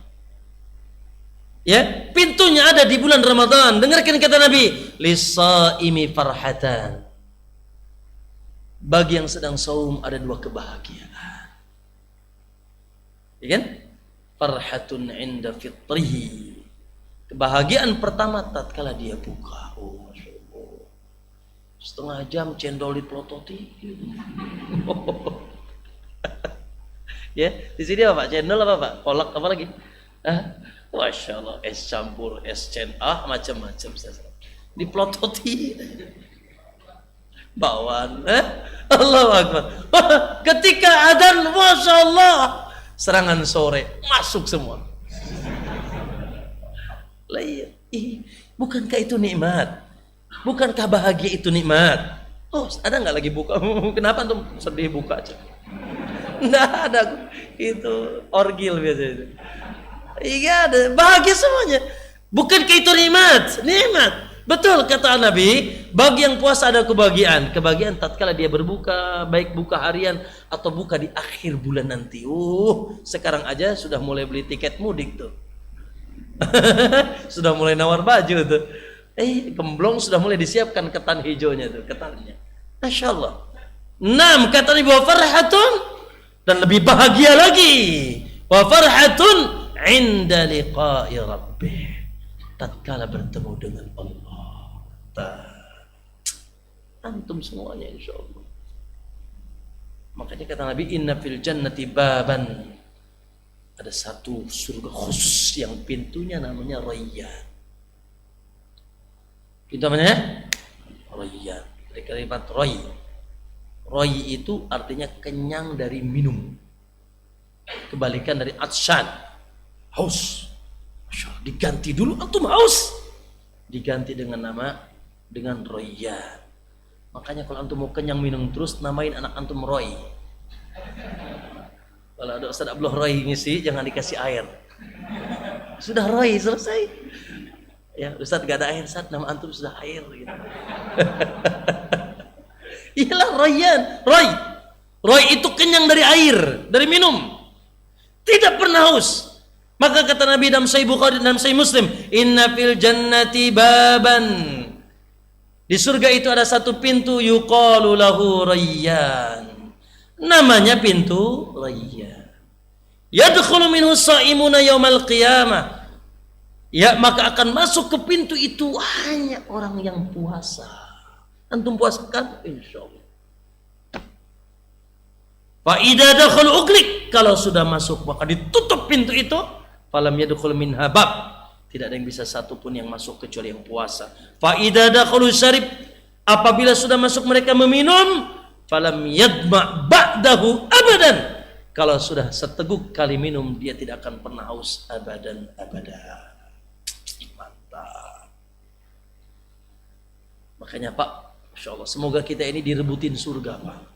Ya, pintunya ada di bulan Ramadan. Dengarkan kata Nabi, lisaimi farhatan. Bagi yang sedang saum ada dua kebahagiaan. Ya kan? Farhatun inda fitrihi. Kebahagiaan pertama tatkala dia buka. Oh, Masya Allah. Setengah jam cendol dipelototi. Ya, di sini apa Pak? Cendol apa Pak? Kolak apa lagi? Masya Allah, es campur, es macam-macam. Dipelototi. Bakwan. Allahu Akbar. Ketika adzan, Masya Allah, serangan sore masuk semua. Bukankah itu nikmat? Bukankah bahagia itu nikmat? Oh, ada nggak lagi buka? Kenapa antum sedih buka aja? Nggak ada, itu orgil biasanya. Iya, ada bahagia semuanya. Bukankah itu nikmat? Nikmat. Betul kata Nabi, bagi yang puasa ada kebahagiaan. Kebahagiaan tatkala dia berbuka, baik buka harian atau buka di akhir bulan nanti. Sekarang aja sudah mulai beli tiket mudik tuh. Sudah mulai nawar baju tuh. Gemblong sudah mulai disiapkan ketan hijaunya tuh, ketannya. Masya Allah. 6 kata Nabi, wa farhatun, dan lebih bahagia lagi. Wa farhatun inda liqa'i rabbih, tatkala bertemu dengan Allah. Antum semuanya insyaallah. Makanya kata Nabi, inna fil jannati baban, ada satu surga khusus yang pintunya namanya Rayyan. Pintu namanya Rayyan. Dari kalimat Ray. Ray itu artinya kenyang dari minum. Kebalikan dari atshan, haus. Masya Allah, diganti dulu antum haus, diganti dengan Rayyan. Makanya kalau antum mau kenyang minum terus, namain anak antum Roy. Kalau ada Ustaz Abdullah Roy ngisi, jangan dikasih air. Sudah Roy, selesai. Ya, Ustaz gak ada air, Ustaz, nama antum sudah air gitu. Iyalah Rayyan, Roy itu kenyang dari air, dari minum. Tidak pernah haus. Maka kata Nabi dalam Sahih Bukhari dan Sahih Muslim, inna fil jannati baban. Di surga itu ada satu pintu, yuqalu lahu Rayyan. Namanya pintu Rayyan. Yadkhulu minhu shaimuna yaumal qiyamah. Ya, maka akan masuk ke pintu itu hanya orang yang puasa. Antum puasa kan? Insyaallah. Fa idza dakhala ughliq, kalau sudah masuk maka ditutup pintu itu. Falam yadkhul minha bab, tidak ada yang bisa satupun yang masuk kecuali yang puasa. Fa idza dakhalu syarib, apabila sudah masuk mereka meminum, falam yadma ba'dahu abadan, kalau sudah seteguk kali minum dia tidak akan pernah haus abadan. Mantap. Makanya Pak, Masya Allah, semoga kita ini direbutin surga Pak.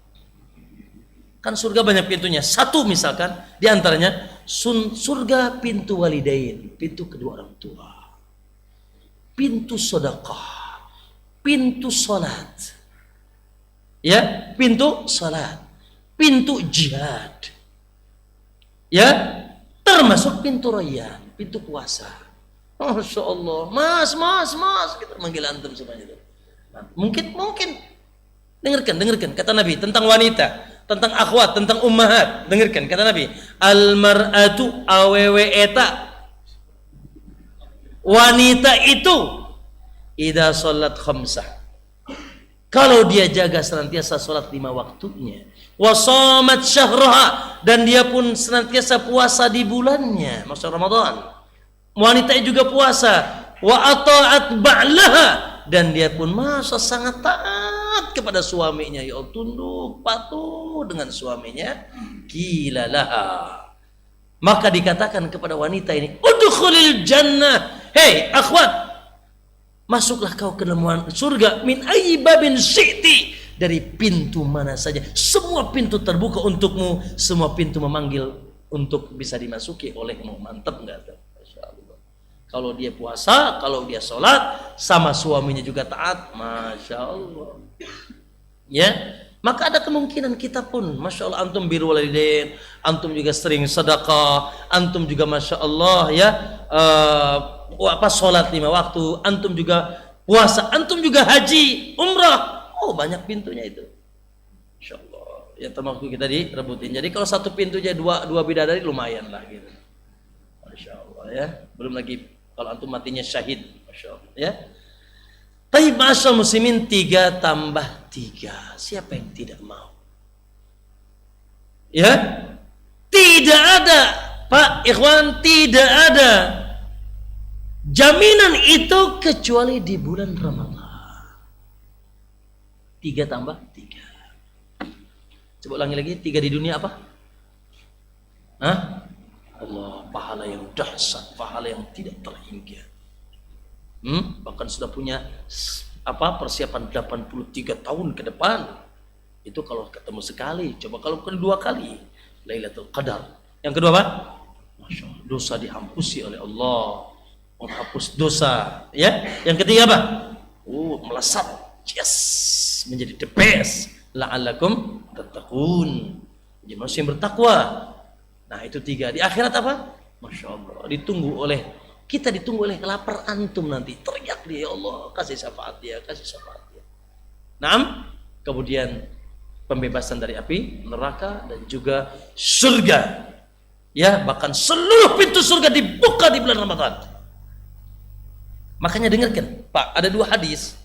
Kan surga banyak pintunya. Satu misalkan diantaranya surga pintu walidain, pintu kedua orang tua, pintu sedekah, pintu salat, ya, pintu salat, pintu jihad, ya, termasuk pintu Rayyan, pintu puasa. Masya Allah, mas, kita manggil antum semuanya itu. Nah, mungkin dengarkan kata Nabi tentang wanita, tentang akhwat, tentang ummahat. Dengarkan kata Nabi, al-mar'atu awewe eta, wanita itu, idza salat khamsah, kalau dia jaga senantiasa salat 5 waktunya, wa shamat syahraha, dan dia pun senantiasa puasa di bulannya, maksud Ramadan. Wanita juga puasa, wa ata'at ba'laha, dan dia pun masa sangat taat kepada suaminya, ya Allah, tunduk patuh dengan suaminya. Qila laha, maka dikatakan kepada wanita ini, udkhulil jannah, hei akhwat, masuklah kau ke dalam surga, min ayyi babin syi'ti, dari pintu mana saja. Semua pintu terbuka untukmu, semua pintu memanggil untuk bisa dimasuki olehmu. Mantap enggak tuh? Kalau dia puasa, kalau dia sholat, sama suaminya juga taat, Masya Allah. Ya, maka ada kemungkinan kita pun, Masya Allah, antum birrul walidain, antum juga sering sedekah, antum juga Masya Allah ya, sholat 5 waktu, antum juga puasa, antum juga haji, umrah. Oh, banyak pintunya itu. Insyaallah. Ya termasuk kita direbutin. Jadi kalau satu pintu aja dua bidadari lumayan lah gitu. Masyaallah ya. Belum lagi kalau antum matinya syahid, masyaallah ya. Tapi ma'asyal muslimin 3 tambah 3. Siapa yang tidak mau? Ya? Tidak ada, Pak Ikhwan, tidak ada jaminan itu kecuali di bulan Ramadan. 3 tambah 3. Coba ulangi lagi, 3 di dunia apa? Hah? Allah, pahala yang dahsyat, pahala yang tidak terhingga. Bahkan sudah punya persiapan 83 tahun ke depan. Itu kalau ketemu sekali. Coba kalau kedua kali, Lailatul Qadar. Yang kedua apa? Masya Allah, dosa dihapus oleh Allah, menghapus dosa. Ya. Yang ketiga apa? Melesat, yes, menjadi the best. La'allakum tattaqun. Jadi manusia yang bertakwa. Nah itu 3. Di akhirat apa? Masya Allah, kita ditunggu oleh lapar antum nanti. Teriak dia, ya Allah, kasih syafaat dia, kasih syafaat dia. Nah, kemudian pembebasan dari api neraka dan juga surga. Ya, bahkan seluruh pintu surga dibuka di bulan Ramadan. Makanya dengarkan, Pak, ada 2 hadis.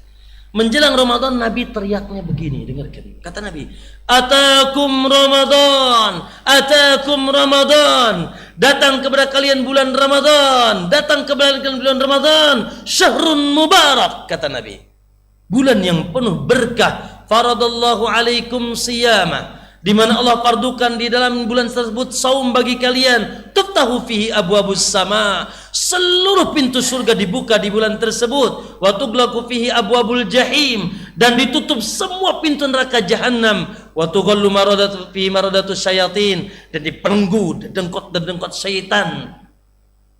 Menjelang Ramadan Nabi teriaknya begini, dengarkan. Kata Nabi, "Atakum Ramadan, atakum Ramadan." Datang kepada kalian bulan Ramadan, datang kepada kalian bulan Ramadan, syahrun mubarak, kata Nabi. Bulan yang penuh berkah. Faradallahu alaikum siyama, di mana Allah fardukan di dalam bulan tersebut saum bagi kalian. Tuftahu fihi abwabus sama, seluruh pintu surga dibuka di bulan tersebut. Wa tughlaqu fihi abwabul jahim, dan ditutup semua pintu neraka jahanam. Wa tughallu maradatu fihi maradatus syayatin, dan dipelenggu dedengkot syaitan.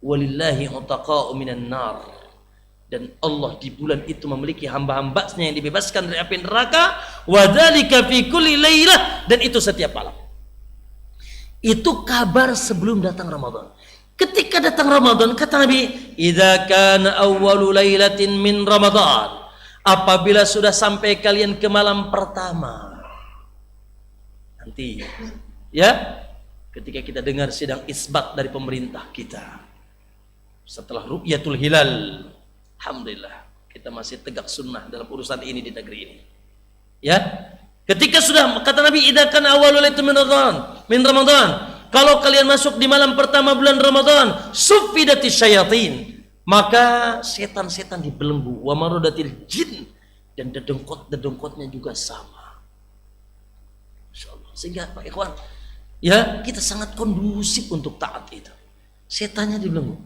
Walillahi utaqa'u minan nar, dan Allah di bulan itu memiliki hamba-hambanya yang dibebaskan dari api neraka. Wa dzalika fi kulli lailah, dan itu setiap malam. Itu kabar sebelum datang Ramadan. Ketika datang Ramadan, kata Nabi, "Idza kana awwalu lailatin min Ramadan," apabila sudah sampai kalian ke malam pertama. Nanti ya, ketika kita dengar sidang isbat dari pemerintah kita setelah ru'yatul hilal, alhamdulillah kita masih tegak sunnah dalam urusan ini di negeri ini. Ya, ketika sudah, kata Nabi, "Idza kana awwalul lailatin min Ramadan," kalau kalian masuk di malam pertama bulan Ramadan, "Suffidatis syayatin," maka setan-setan dibelenggu. "Wa maradatil jin," dan dedengkotnya juga sama. Insyaallah. Sehingga Pak Ikhwan, ya, kita sangat kondusif untuk taat itu. Setannya dibelenggu.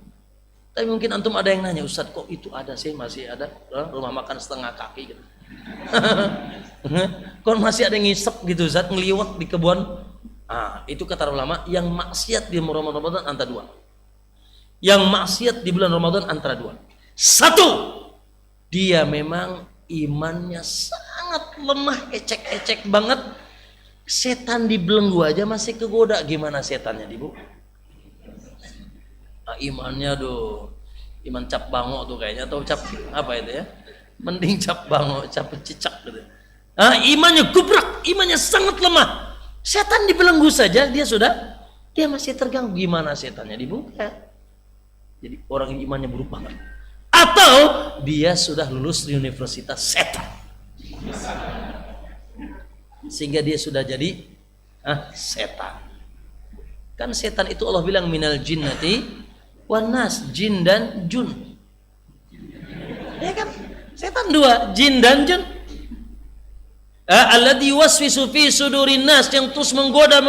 Tapi mungkin antum ada yang nanya, "Ustaz, kok itu ada sih, masih ada rumah makan setengah kaki gitu." Kok masih ada yang ngisep gitu, Ustaz, ngeliwat di kebun? Itu kata ulama, yang maksiat di Ramadan antara 2. Yang maksiat di bulan Ramadan antara 2. 1, dia memang imannya sangat lemah, ecek-ecek banget. Setan dibelenggu aja masih kegoda, gimana setannya, Ibu? Imannya iman cap bango tuh kayaknya, atau cap apa itu ya, mending cap bango, cap cicak gitu. Imannya gubrak, imannya sangat lemah. Setan dibelenggu saja dia masih terganggu, gimana setannya dibuka? Jadi orang yang imannya buruk banget, atau dia sudah lulus universitas setan sehingga dia sudah jadi setan. Kan setan itu Allah bilang minal jinnati wanas, jin dan jun. Ya kan? Setan 2, jin dan jun. Alladzi waswisu fi sudurin nas, yang terus menggoda.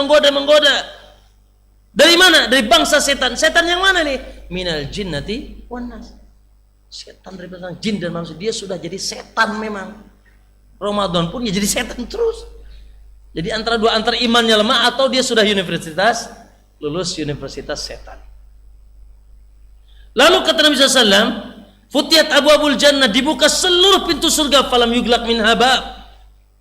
Dari mana? Dari bangsa setan. Setan yang mana nih? Minal jinnati wanas. Setan dari bangsa jin dan manusia. Dia sudah jadi setan memang. Ramadan pun dia jadi setan terus. Jadi antara imannya lemah atau dia sudah lulus universitas setan. Lalu kata Nabi SAW, "Futiyat abwabul jannah," dibuka seluruh pintu surga, "falam yuglaq minha bab,"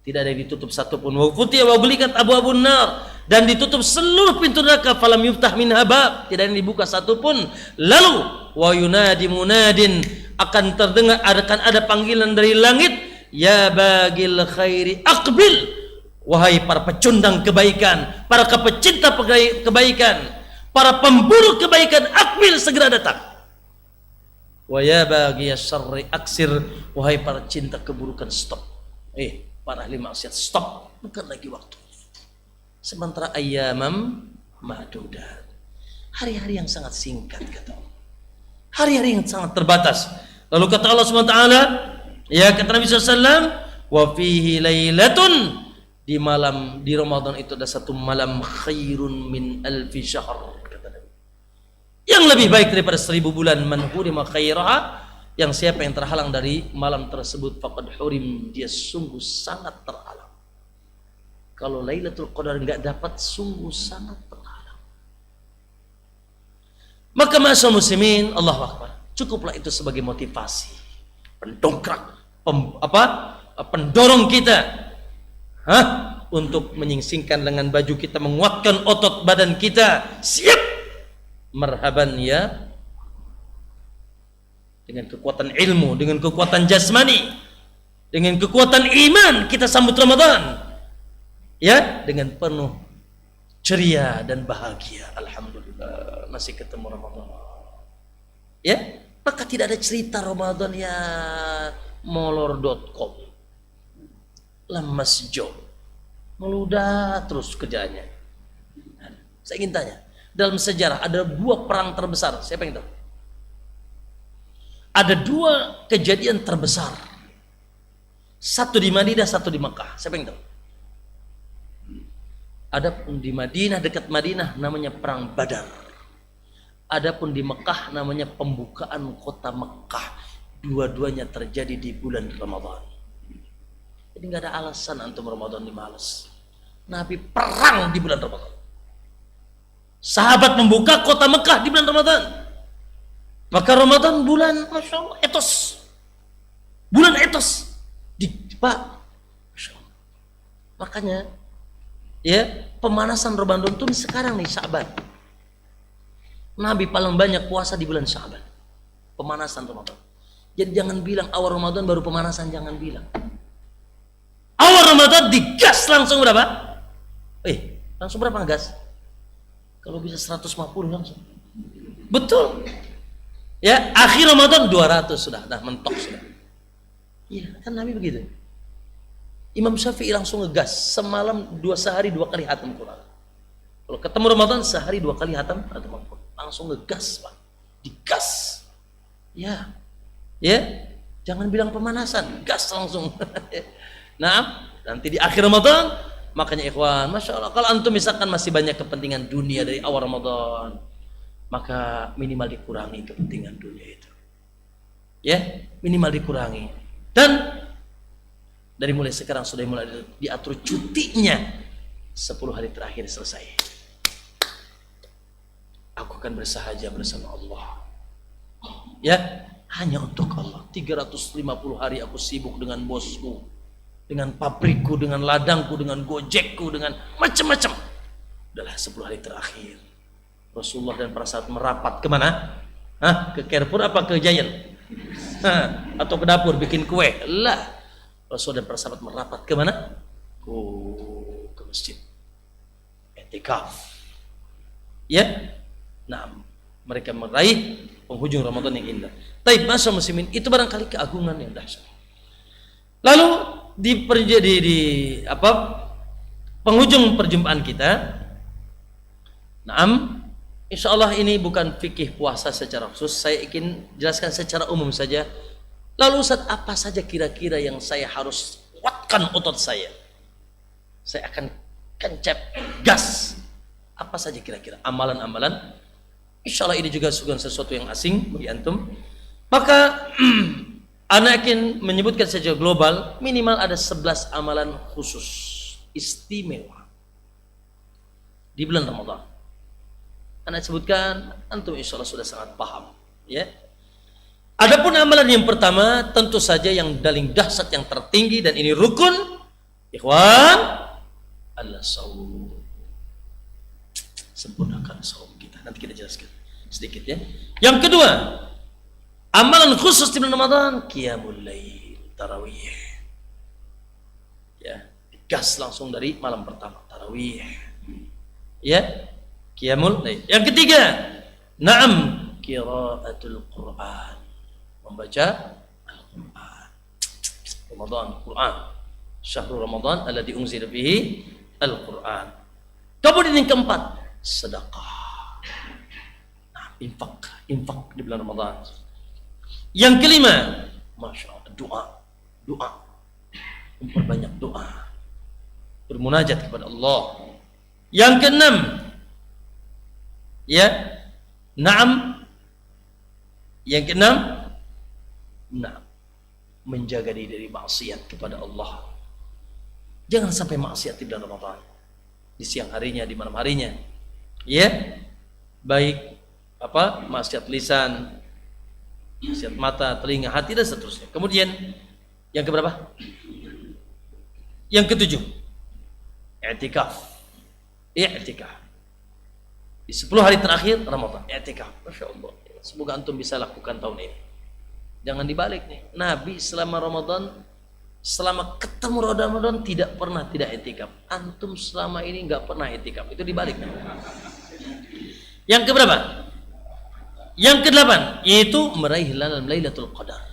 tidak ada yang ditutup satupun. "Wa futiyat wa gulikat abwabun nar," dan ditutup seluruh pintu neraka, "falam yuftah minha bab," tidak ada yang dibuka satupun. Lalu wa yunadi munadin, akan terdengar, akan ada panggilan dari langit, ya bagil khairi aqbil, wahai para pecundang kebaikan, para pecinta kebaikan, para pemburu kebaikan, aqbil, segera datang. Wa ya bagiyas syarri aksir, wahai para cinta keburukan, stop. Para ahli maksiat, stop, bukan lagi waktu. Sementara ayyamam ma'dudat, hari-hari yang sangat singkat, kata Allah, hari-hari yang sangat terbatas. Lalu kata Allah SWT, ya kata Nabi SAW, wa fihi lailatun, di Ramadan itu ada satu malam, khairun min alfi syahr, kata Nabi, yang lebih baik daripada 1000 bulan. Man hurima khairaha, yang siapa yang terhalang dari malam tersebut, faqad hurim, dia sungguh sangat terhalang. Kalau Lailatul Qadar enggak dapat, sungguh sangat terhalang. Maka ma'asyiral muslimin, Allahu Akbar, cukuplah itu sebagai motivasi, pendongkrak, pendorong kita untuk menyingsingkan lengan baju kita, menguatkan otot badan kita, siap marhaban ya, dengan kekuatan ilmu, dengan kekuatan jasmani, dengan kekuatan iman, kita sambut Ramadan ya dengan penuh ceria dan bahagia. Alhamdulillah masih ketemu Ramadan ya. Maka tidak ada cerita Ramadan ya molor.com, lemas job, meludah terus kerjaannya. Saya ingin tanya, dalam sejarah ada 2 perang terbesar, siapa yang tahu? Ada 2 kejadian terbesar, satu di Madinah, satu di Mekah, siapa yang tahu? Adapun di Madinah, dekat Madinah, namanya perang Badar. Adapun di Mekah namanya pembukaan kota Mekah. Dua-duanya terjadi di bulan Ramadan. Jadi nggak ada alasan antum Ramadan dimalas. Nabi perang di bulan Ramadan. Sahabat membuka kota Mekah di bulan Ramadan. Maka Ramadan bulan, masya Allah, etos. Bulan etos. Pak, masya Allah. Makanya, ya, pemanasan Ramadan itu sekarang nih, Sya'ban. Nabi paling banyak puasa di bulan Sya'ban, pemanasan Ramadan. Jadi jangan bilang awal Ramadan baru pemanasan, jangan bilang. Awal Ramadan digas langsung berapa? Langsung berapa gas? Kalau bisa 150 langsung. Betul. Ya, akhir Ramadan 200 sudah, mentok sudah. Iya, kan Nabi begitu. Imam Syafi'i langsung ngegas, semalam sehari 2 kali hatam Quran. Kalau ketemu Ramadan sehari 2 kali hatam Quran. Langsung ngegas, Pak. Digas. Ya. Jangan bilang pemanasan, gas langsung. Nah, nanti di akhir Ramadan, makanya ikhwan, masya Allah, kalau antum misalkan masih banyak kepentingan dunia dari awal Ramadan, maka minimal dikurangi kepentingan dunia itu. Ya, minimal dikurangi. Dan dari mulai sekarang sudah mulai diatur cutinya 10 hari terakhir selesai. Aku akan bersahaja bersama Allah. Ya, hanya untuk Allah. 350 hari aku sibuk dengan bosku, dengan pabrikku, dengan ladangku, dengan gojekku, dengan macam-macam. Udahlah 10 hari terakhir. Rasulullah dan para sahabat merapat kemana? Ke Carrefour apa ke Giant? Atau ke dapur bikin kue? Lah. Rasul dan para sahabat merapat kemana? Ke masjid. I'tikaf. Ya. Nah, mereka meraih penghujung Ramadan yang indah. Taib, masa muslimin, itu barangkali keagungan yang dahsyat. Lalu di penghujung perjumpaan kita, insya Allah ini bukan fikih puasa secara khusus, saya ingin jelaskan secara umum saja. Lalu Ustaz, apa saja kira-kira yang saya harus kuatkan otot saya? Saya akan kencep gas. Apa saja kira-kira amalan-amalan? Insya Allah ini juga bukan sesuatu yang asing bagi antum. Maka anak akan menyebutkan secara global minimal ada 11 amalan khusus istimewa di bulan Ramadan. Anak sebutkan, antum insya Allah sudah sangat paham. Ya. Adapun amalan yang pertama tentu saja yang paling dahsyat, yang tertinggi, dan ini rukun, ikhwan, adalah saum. Sempurnakan saum kita. Nanti kita jelaskan sedikit ya. Yang kedua, Amalan khusus di bulan Ramadan, qiyamul lail, tarawih. Ya, gas langsung dari malam pertama, tarawih. Ya, qiyamul lail. Yang ketiga, na'am, qiraatul Quran. Membaca Al-Quran. Ramadan, Quran. Syahrul Ramadan alladzi unzila fihi Al-Quran. Kemudian yang keempat, sedekah. Nah, infak di bulan Ramadan. Yang kelima, masya Allah, doa, memperbanyak doa, bermunajat kepada Allah. Yang keenam, ya, na'am, yang keenam, na'am, menjaga diri dari maksiat kepada Allah. Jangan sampai maksiat di bulan Ramadan, di siang harinya, di malam harinya, ya, baik apa maksiat lisan, maksiat mata, telinga, hati dan seterusnya. Kemudian yang keberapa? Yang ketujuh, i'tikaf. Di 10 hari terakhir Ramadan, i'tikaf. Masya Allah. Semoga antum bisa lakukan tahun ini. Jangan dibalik nih. Nabi selama Ramadan, selama ketemu Ramadan tidak pernah tidak i'tikaf. Antum selama ini nggak pernah i'tikaf. Itu dibalik. Yang keberapa? Yang kedelapan, yaitu meraih Lailatul Qadar.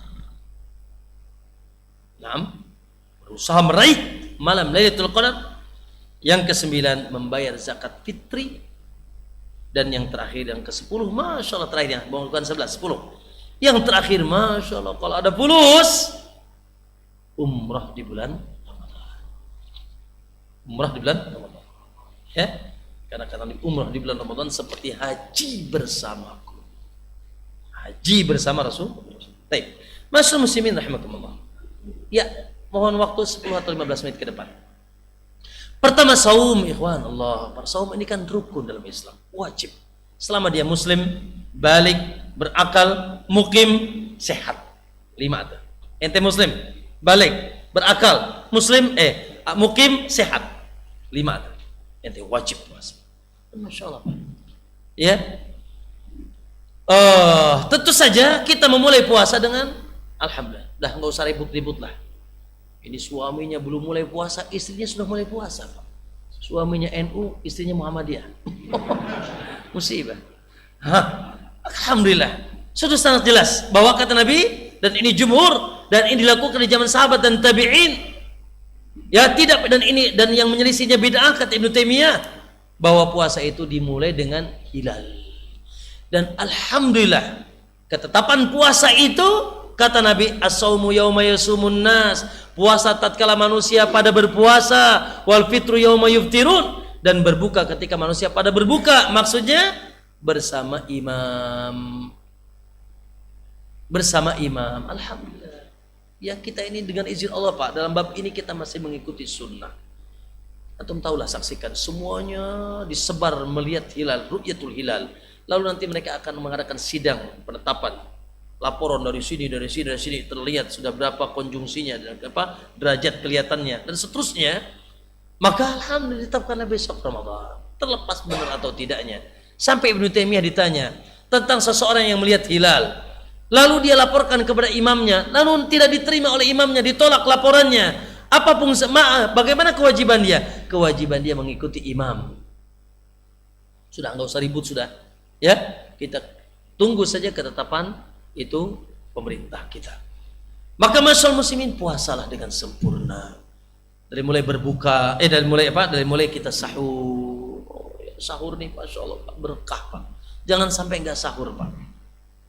Berusaha meraih malam Lailatul Qadar. Yang kesembilan, membayar zakat fitri. Dan yang terakhir, yang ke-10, Masya Allah, terakhirnya, bukan 11, 10. Yang terakhir, Masya Allah, kalau ada fulus, umrah di bulan Ramadan. Umrah di bulan Ramadan. Ya? Karena umrah di bulan Ramadan seperti haji bersamaku. Haji bersama Rasul. Baik. Masyaallah muslimin rahimakumullah. Ya, mohon waktu 10 atau 15 menit ke depan. Pertama, saum, ikhwan Allah. Saum ini kan rukun dalam Islam, wajib. Selama dia muslim, balik, berakal, mukim, sehat. 5 ada. Ente muslim, balik, berakal, muslim, mukim, sehat. 5 ada. Ente wajib puasa. Masya Allah. Ya. Tentu saja kita memulai puasa dengan alhamdulillah. Dah nggak usah ribut-ribut lah. Ini suaminya belum mulai puasa, istrinya sudah mulai puasa, Pak. Suaminya NU, istrinya Muhammadiyah. Musibah. Alhamdulillah. Sudah sangat jelas bahwa kata Nabi, dan ini jumhur, dan ini dilakukan di zaman sahabat dan tabi'in. Ya tidak, dan yang menyelisihinya bid'ah kata Ibnu Taimiyah, bahwa puasa itu dimulai dengan hilal. Dan alhamdulillah, ketetapan puasa itu kata Nabi, as-saumu yauma yasumun nas, puasa tatkala manusia pada berpuasa, wal fitru yauma yuftirun, dan berbuka ketika manusia pada berbuka. Maksudnya bersama imam. Bersama imam. Alhamdulillah. Ya, kita ini dengan izin Allah, Pak, dalam bab ini kita masih mengikuti sunnah. Antum tahulah, saksikan semuanya disebar melihat hilal, ru'yatul hilal. Lalu nanti mereka akan mengadakan sidang penetapan, laporan dari sini terlihat sudah berapa konjungsinya dan apa derajat kelihatannya dan seterusnya. Maka alhamdulillah ditetapkanlah besok Ramadan, terlepas benar atau tidaknya. Sampai Ibnu Taimiyah ditanya tentang seseorang yang melihat hilal, lalu dia laporkan kepada imamnya, lalu tidak diterima oleh imamnya, ditolak laporannya. Apapun bagaimana kewajiban dia? Kewajiban dia mengikuti imam. Sudah, nggak usah ribut sudah. Ya, kita tunggu saja ketetapan itu pemerintah kita. Maka masyaallah muslimin, puasalah dengan sempurna. Dari mulai berbuka, dari mulai kita sahur. Sahur nih masyaallah Pak, berkah Pak. Jangan sampai enggak sahur Pak.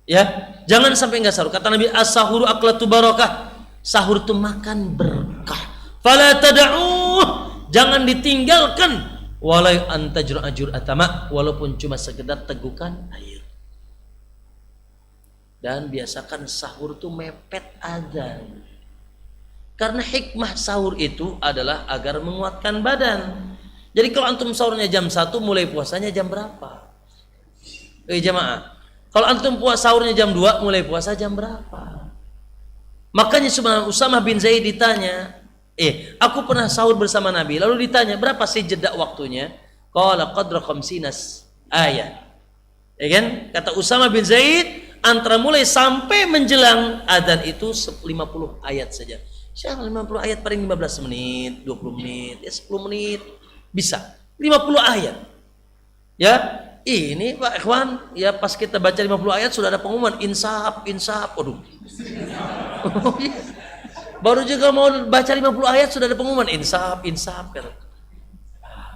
Ya, jangan sampai enggak sahur. Kata Nabi, as-sahuru aklatu barakah. Sahur itu makan berkah. Fala tad'u, jangan ditinggalkan. Walau antajur ajur atama, walaupun cuma sekedar tegukan air. Dan biasakan sahur itu mepet azan. Karena hikmah sahur itu adalah agar menguatkan badan. Jadi kalau antum sahurnya jam 1, mulai puasanya jam berapa? Jamaah, kalau antum sahurnya jam 2, mulai puasa jam berapa? Makanya Usamah bin Zaid ditanya, aku pernah sahur bersama Nabi. Lalu ditanya, berapa sih jeda waktunya? Qala qadra khamsinas ayat. Ya kan? Kata Usamah bin Zaid, antara mulai sampai menjelang adzan itu 50 ayat saja. Syekh 50 ayat paling 15 menit, 20 menit, ya 10 menit bisa. 50 ayat. Ya, ini Pak Ikhwan, ya pas kita baca 50 ayat sudah ada pengumuman insaf. Waduh. Baru juga mau baca 50 ayat sudah ada pengumuman insaf kata.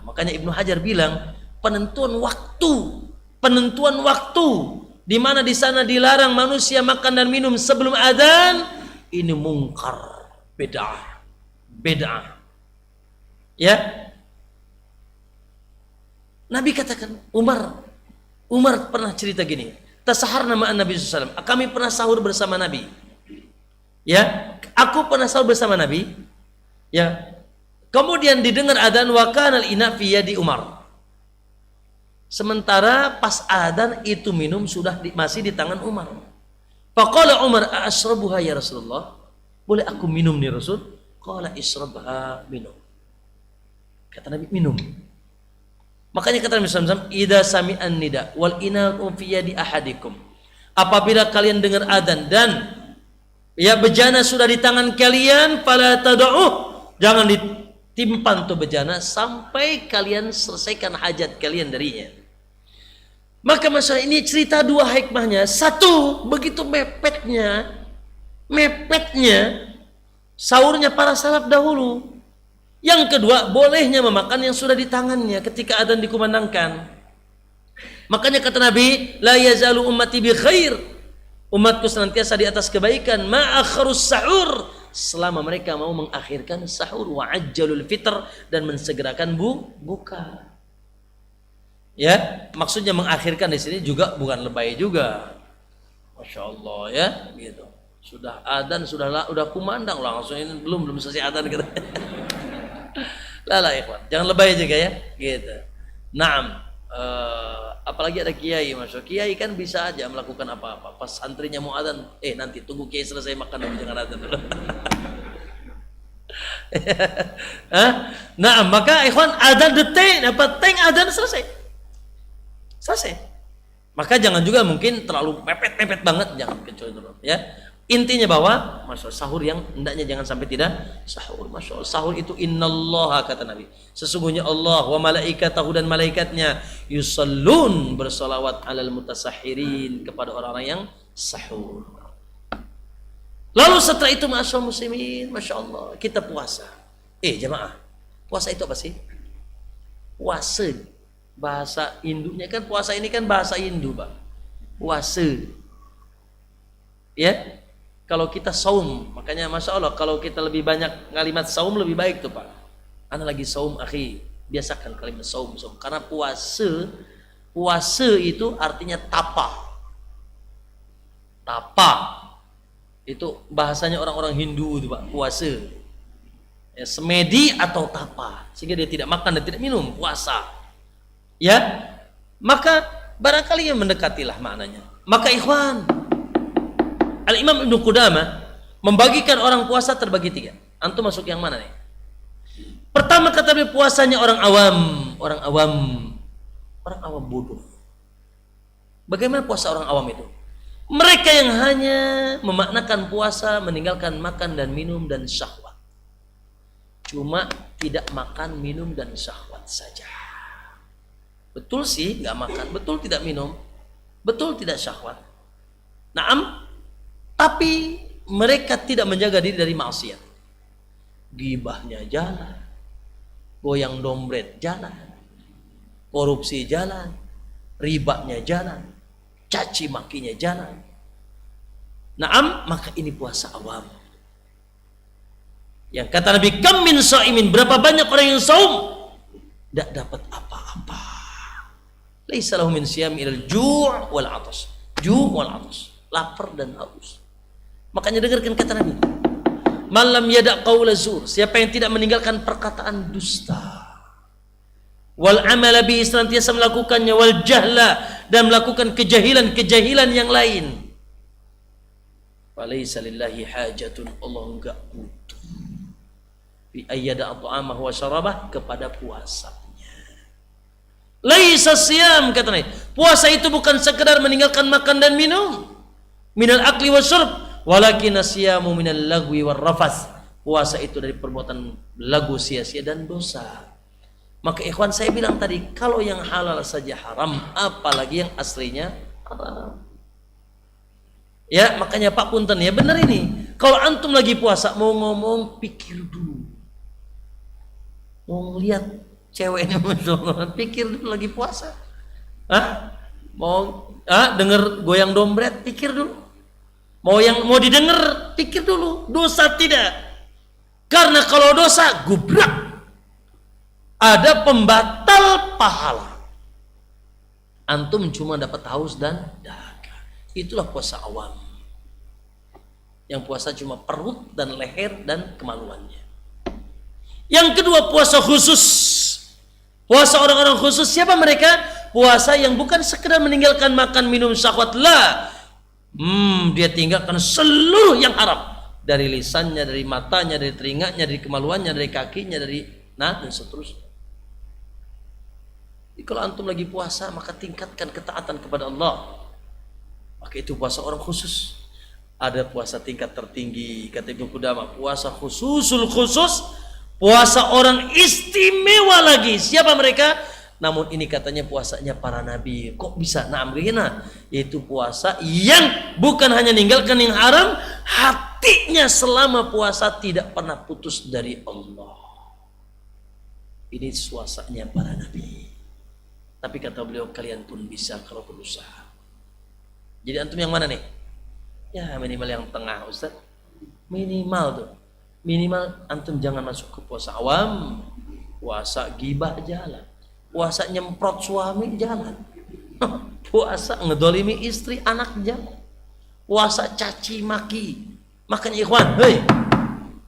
Makanya Ibnu Hajar bilang penentuan waktu di mana di sana dilarang manusia makan dan minum sebelum adzan, ini mungkar, bid'ah. Ya. Nabi katakan, Umar pernah cerita gini, tasaharna ma'an Nabi sallallahu alaihi wasallam. Kami pernah sahur bersama Nabi. Ya, aku pernah sahur bersama Nabi. Ya. Kemudian didengar adzan wa kana al-ina fi yadi Umar. Sementara pas adzan itu minum masih di tangan Umar. Faqala Umar, "A'ashrabuha ya Rasulullah?" Boleh aku minum nih Rasul? Qala ishrabha, minum. Kata Nabi, minum. Makanya kata Nabi sallallahu alaihi wasallam, "Idza sami'an nida wal ina'u fi yadi ahadikum." Apabila kalian dengar adzan dan ya bejana sudah di tangan kalian, fala tad'uh, jangan ditimpan tuh bejana sampai kalian selesaikan hajat kalian darinya. Maka masalah ini cerita dua hikmahnya. Satu, begitu mepetnya sahurnya para salaf dahulu. Yang kedua, bolehnya memakan yang sudah di tangannya ketika adzan dikumandangkan. Makanya kata Nabi, la yazalu ummati bi khair. Umatku senantiasa di atas kebaikan, ma'akharus sahur, selama mereka mau mengakhirkan sahur, wa ajjalul fitr, dan mensegerakan buka. Ya, maksudnya mengakhirkan di sini juga bukan lebay juga. Masya Allah ya, gitu. Sudah adzan, udah kumandang langsung, ini belum selesai adzan gitu. Lala ikhwan, jangan lebay juga ya, gitu. Naam, apalagi ada kiai, masuk kiai kan bisa aja melakukan apa-apa. Pas santrinya mau adzan, nanti tunggu kiai selesai makan dulu, jangan adzan dulu. Nah, maka ikhwan adzan detik, teng adzan selesai. Maka jangan juga mungkin terlalu mepet banget, jangan kecuali dulu ya. Intinya bahwa masya Allah, sahur yang hendaknya jangan sampai tidak sahur. Masya Allah, sahur itu innallaha, kata Nabi, sesungguhnya Allah wa malaikatahu, dan malaikatnya, yusallun, bersolawat alal mutasahirin, kepada orang-orang yang sahur. Lalu setelah itu masya Allah muslimin, masya Allah, kita puasa. Jamaah, puasa itu apa sih? Puasa, bahasa Indunya kan puasa ini kan bahasa Hindu Pak. Puasa ya. Kalau kita saum, makanya masya Allah kalau kita lebih banyak ngalimat saum lebih baik tuh Pak. Ana lagi saum akhi, biasakan kalimat saum. Karena puasa itu artinya tapa itu bahasanya orang-orang Hindu itu Pak, puasa ya, semedi atau tapa, sehingga dia tidak makan dan tidak minum, puasa ya. Maka barangkali yang mendekatilah maknanya. Maka ikhwan, Al-Imam Ibnu Qudamah membagikan orang puasa terbagi tiga. Antum masuk yang mana nih? Pertama kata dia, puasanya orang awam bodoh. Bagaimana puasa orang awam itu? Mereka yang hanya memaknakan puasa meninggalkan makan dan minum dan syahwat. Cuma tidak makan, minum dan syahwat saja. Betul sih nggak makan, betul tidak minum, betul tidak syahwat. Naam, tapi mereka tidak menjaga diri dari maksiat. Gibahnya jalan, goyang dompet jalan, korupsi jalan, ribanya jalan, caci makinya jalan. Naam, maka ini puasa awam. Yang kata Nabi, kam min shaimin, berapa banyak orang yang saum tidak dapat apa-apa. Laisa lahu min siyam ilal ju' wal 'atash. Ju' wal 'atash, lapar dan haus. Makanya dengarkan kata Nabi, malam yada' qaula zur, siapa yang tidak meninggalkan perkataan dusta, wal amala bi, senantiasa melakukannya, wal jahla, dan melakukan kejahilan yang lain, falaysa lillahi hajatun, Allah enggak butuh bi ayyada at'amahu wa syarabah, kepada puasanya. Laisa siyam, kata Nabi, puasa itu bukan sekedar meninggalkan makan dan minum, minal akli wasyurb, walakin siyamu minal lagwi warrafas. Puasa itu dari perbuatan lagu, sia-sia dan dosa. Maka ikhwan, saya bilang tadi, kalau yang halal saja haram, apalagi yang aslinya haram. Ya, makanya Pak Punten, ya benar ini. Kalau antum lagi puasa, mau ngomong, pikir dulu. Mau lihat cewek ini, pikir dulu lagi puasa. Mau denger goyang dompet, pikir dulu. Mau didengar, pikir dulu. Dosa tidak. Karena kalau dosa, gubrak. Ada pembatal pahala. Antum cuma dapat haus dan dahaga. Itulah puasa awam. Yang puasa cuma perut dan leher dan kemaluannya. Yang kedua, puasa khusus. Puasa orang-orang khusus. Siapa mereka? Puasa yang bukan sekedar meninggalkan makan, minum, syahwat. Lah. Dia tinggalkan seluruh yang haram. Dari lisannya, dari matanya, dari telinganya, dari kemaluannya, dari kakinya, dan seterusnya. Jadi kalau antum lagi puasa, maka tingkatkan ketaatan kepada Allah. Maka itu puasa orang khusus. Ada puasa tingkat tertinggi, kata Ibnu Qudamah, puasa khususul khusus, puasa orang istimewa lagi. Siapa mereka? Namun ini katanya puasanya para nabi. Kok bisa? Yaitu puasa yang bukan hanya ninggalkan yang haram, hatinya selama puasa tidak pernah putus dari Allah. Ini suasananya para nabi. Tapi kata beliau, kalian pun bisa kalau berusaha. Jadi antum yang mana nih? Ya minimal yang tengah, Ustaz. Minimal tuh. Minimal antum jangan masuk ke puasa awam. Puasa gibah jalan. Puasa nyemprot suami jalan. Puasa ngedolimi istri, anak jalan. Puasa caci maki. Makanya ikhwan, hei,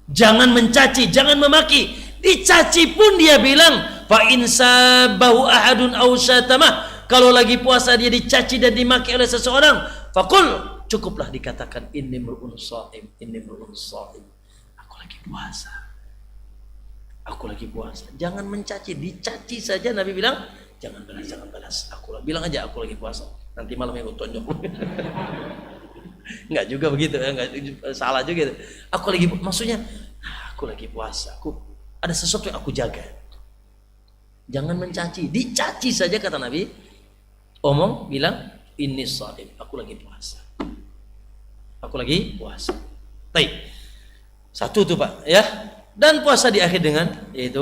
jangan mencaci, jangan memaki. Dicaci pun dia bilang, fa in sabahu ahadun aw syatamah. Kalau lagi puasa dia dicaci dan dimaki oleh seseorang, faqul, cukuplah dikatakan inni mru'un shaim, inni mru'un shaim. Aku lagi puasa. Aku lagi puasa. Jangan mencaci, dicaci saja Nabi bilang, jangan balas, jangan balas. Bilang aja aku lagi puasa. Nanti malam yang tonjok. Enggak juga begitu, enggak salah juga. Aku lagi, maksudnya aku lagi puasa. Ada sesuatu yang aku jaga. Jangan mencaci, dicaci saja kata Nabi. Bilang inni shaim, aku lagi puasa. Aku lagi puasa. Baik. Satu tuh Pak, ya. Dan puasa di akhir dengan yaitu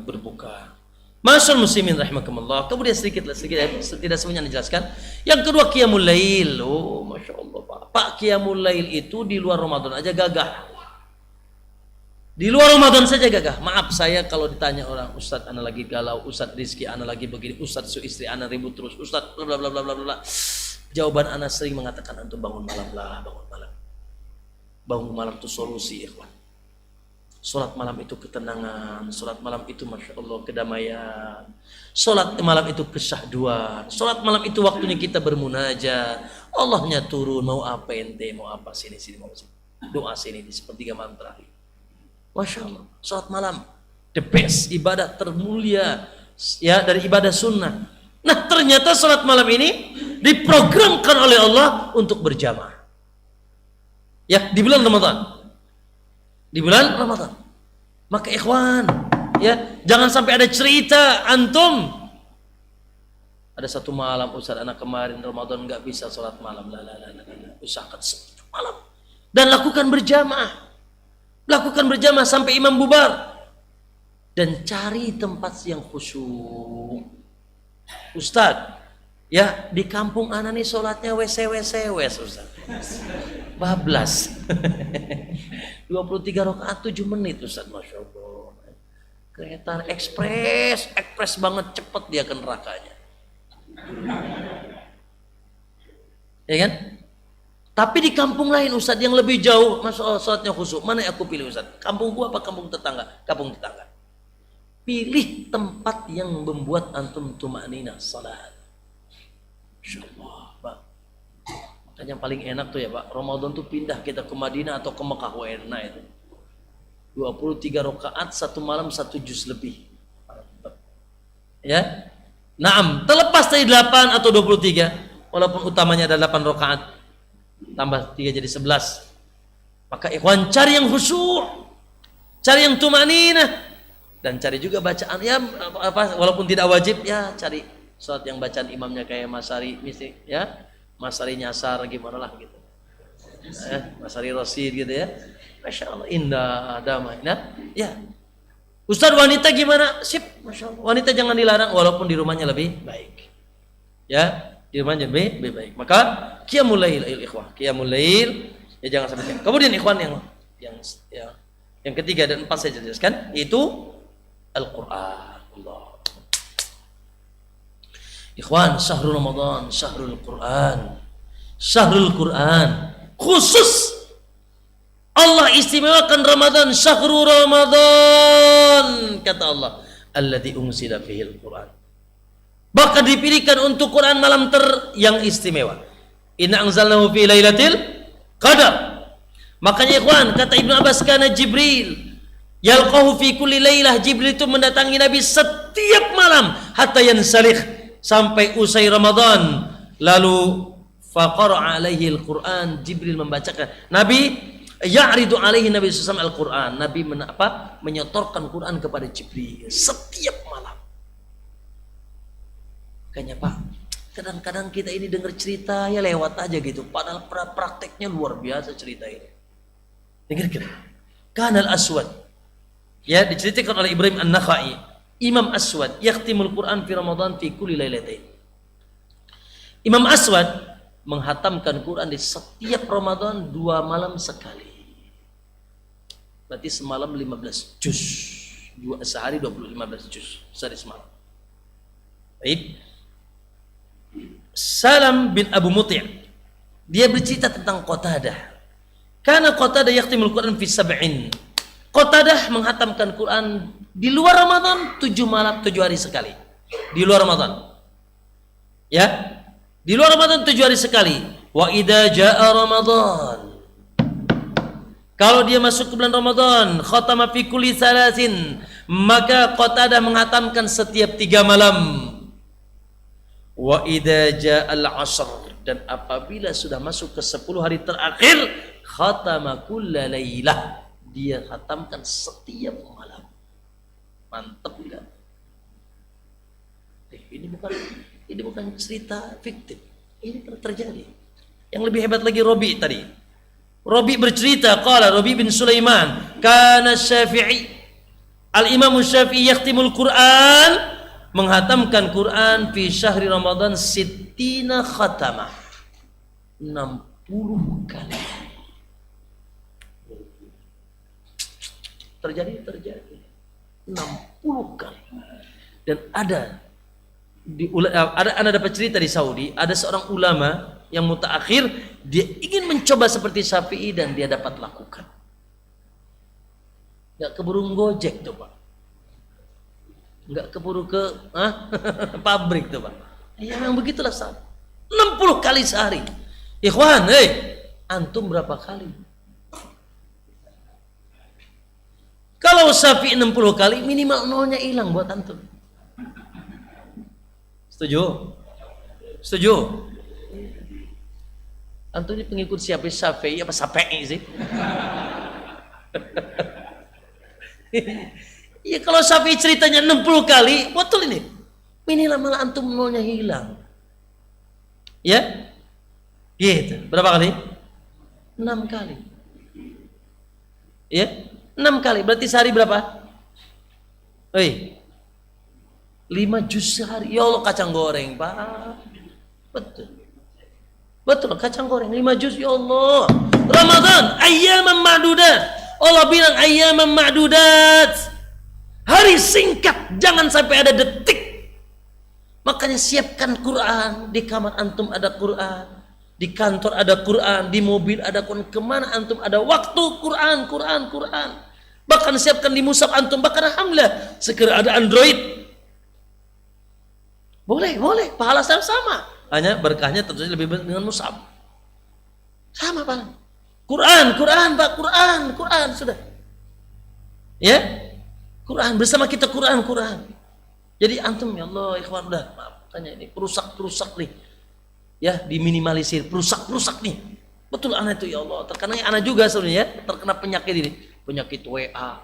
berbuka. Masyaallah muslimin rahimakumullah. Kemudian sedikit tidak semuanya dijelaskan. Yang kedua qiyamul lail. Masyaallah Pak. Qiyamul lail itu di luar Ramadan aja gagah. Di luar Ramadan saja gagah. Maaf saya kalau ditanya orang, Ustaz ana lagi galau, Ustaz rizki ana lagi begini, Ustaz istri ana ribut terus, Ustaz bla bla bla bla bla. Jawaban ana sering mengatakan antum bangun malam lah, bangun malam. Bangun malam itu solusi, ikhwan. Salat malam itu ketenangan, salat malam itu Masya Allah kedamaian, salat malam itu kesyahduan, salat malam itu waktunya kita bermunajat, Allahnya turun, mau apa ente, mau apa sini mau sini, doa sini di sepertiga malam terakhir. Masya Allah, salat malam the best, ibadah termulia ya dari ibadah sunnah. Nah ternyata salat malam ini diprogramkan oleh Allah untuk berjamaah ya di bulan Ramadan. Di bulan Ramadan. Maka ikhwan, ya, jangan sampai ada cerita antum. Ada satu malam Ustaz anak kemarin Ramadan enggak bisa salat malam. Usahakan satu malam dan lakukan berjamaah. Lakukan berjamaah sampai imam bubar. Dan cari tempat yang khusyuk. Ustaz, ya di kampung ana nih salatnya WC Ustaz. Bablas. 23 rakaat 7 menit Ustaz, Masya Allah. Kereta ekspres banget, cepet dia ke nerakanya. Ya kan? Tapi di kampung lain Ustaz yang lebih jauh, Masya Allah salatnya khusyuk. Mana yang aku pilih Ustaz? Kampung gua apa kampung tetangga? Kampung tetangga. Pilih tempat yang membuat antum tuma'ninah salat. Masya Allah. Yang paling enak tuh ya Pak, Ramadan tuh pindah kita ke Madinah atau ke Mekah, enak itu. 23 rakaat satu malam 1 juz lebih. Ya. Naam, terlepas dari 8 atau 23, walaupun utamanya ada 8 rakaat. tambah 3 jadi 11. Maka ikhwan cari yang khusyuk, cari yang tumaninah, dan cari juga bacaan ya walaupun tidak wajib ya cari salat yang bacaan imamnya kayak Masari mesti ya, Masari nyasar gimana lah gitu. Masari Rasid gitu ya. Masya Allah indah damai. Nah, ya. Ustaz wanita gimana? Sip, Masya Allah. Wanita jangan dilarang walaupun di rumahnya lebih baik. Ya, di rumahnya lebih baik. Maka qiyamul lail ikhwah, qiyamul lail ya jangan sampai. Kemudian ikhwan yang ketiga dan 4 saya jelaskan itu Al-Qur'an. Allah. Ikhwan, syahrul Ramadan, syahrul Qur'an. Syahrul Qur'an. Khusus Allah istimewakan Ramadan, syahrul Ramadan kata Allah, alladzi unzila fihil Qur'an. Bahkan dipilihkan untuk Quran malam yang istimewa. Inna anzalnahu fi lailatul qadar. Makanya ikhwan, kata Ibnu Abbas kana Jibril yalqahu fi kulli lailah, Jibril itu mendatangi Nabi setiap malam hatta yansalih, sampai usai Ramadan. Lalu faqara alaihi al-Quran, Jibril membacakan. Nabi ya'ridu alaihi Nabi SAW al-Quran. Nabi menyetorkan Quran kepada Jibril setiap malam. Makanya Pak, kadang-kadang kita ini dengar cerita ya lewat aja gitu, padahal prakteknya luar biasa cerita ini. Dengar kita. Kanal Aswad, ya diceritakan oleh Ibrahim An-Nakhai, Imam Aswad yakhtimul Quran fi Ramadan fi kulli lailatain. Imam Aswad menghatamkan Quran di setiap Ramadan 2 malam sekali. Berarti semalam 15 juz. Sehari 15 juz. Sehari semalam. Baik. Salam bin Abu Muti', dia bercerita tentang Qatadah. Karena Qatadah yakhtimul Quran fi sab'in. Qatadah menghatamkan Quran di luar Ramadan 7 malam 7 hari sekali. Di luar Ramadan. Ya. Di luar Ramadan 7 hari sekali. Wa idza jaa Ramadan, kalau dia masuk ke bulan Ramadan, khatama fi kulli salasin, maka Qatadah menghatamkan setiap 3 malam. Wa idza jaa al-'ashr, dan apabila sudah masuk ke 10 hari terakhir, khatama kulla lailah, dia khatamkan setiap malam. Mantap enggak? Ini bukan cerita fiktif. Ini pernah terjadi. Yang lebih hebat lagi Rabi tadi. Rabi bercerita, qala Rabi bin Sulaiman, kana Syafi'i, Al-Imam Syafi'i yakhtimul Quran, menghatamkan Quran fi syahri Ramadan 60 khatamah. 60 kali. Terjadi 60 kali. Dan ada anda dapat cerita di Saudi, ada seorang ulama yang mutaakhir, dia ingin mencoba seperti Syafi'i dan dia dapat lakukan. Enggak keburu Gojek tuh Pak. Enggak keburu ke pabrik tuh Pak. Ya memang begitulah saat 60 kali sehari. Ikhwan, antum berapa kali? Kalau Syafi'i 60 kali, minimal nolnya hilang buat antum. Setuju? Antum ini pengikut siapa? Syafi'i apa Syafi'i sih? Ya kalau Syafi'i ceritanya 60 kali, betul ini. Minimal malah antum nolnya hilang. Ya? Gitu. Berapa kali? 6 kali. Ya? 6 kali. Berarti sehari berapa? 5 juz sehari. Ya Allah, kacang goreng Pak. Betul kacang goreng 5 juz, ya Allah. Ramadan ayyaman ma'dudat. Allah bilang ayyaman ma'dudat, hari singkat, jangan sampai ada detik. Makanya siapkan Quran. Di kamar antum ada Quran, di kantor ada Quran, di mobil ada Quran, kemana antum ada waktu Quran. Bahkan siapkan di mushaf antum. Bahkan alhamdulillah sekarang ada Android. Boleh, pahala sama. Hanya berkahnya tentunya lebih dengan mushaf. Sama Pak. Quran Pak, Quran sudah. Ya? Quran bersama kita Quran. Jadi antum ya Allah, ikhwan udah maaf tanya ini perusak nih. Ya, diminimalisir perusak nih. Betul anak itu ya Allah. Terkadang anak juga sebenarnya terkena penyakit ini, penyakit WA.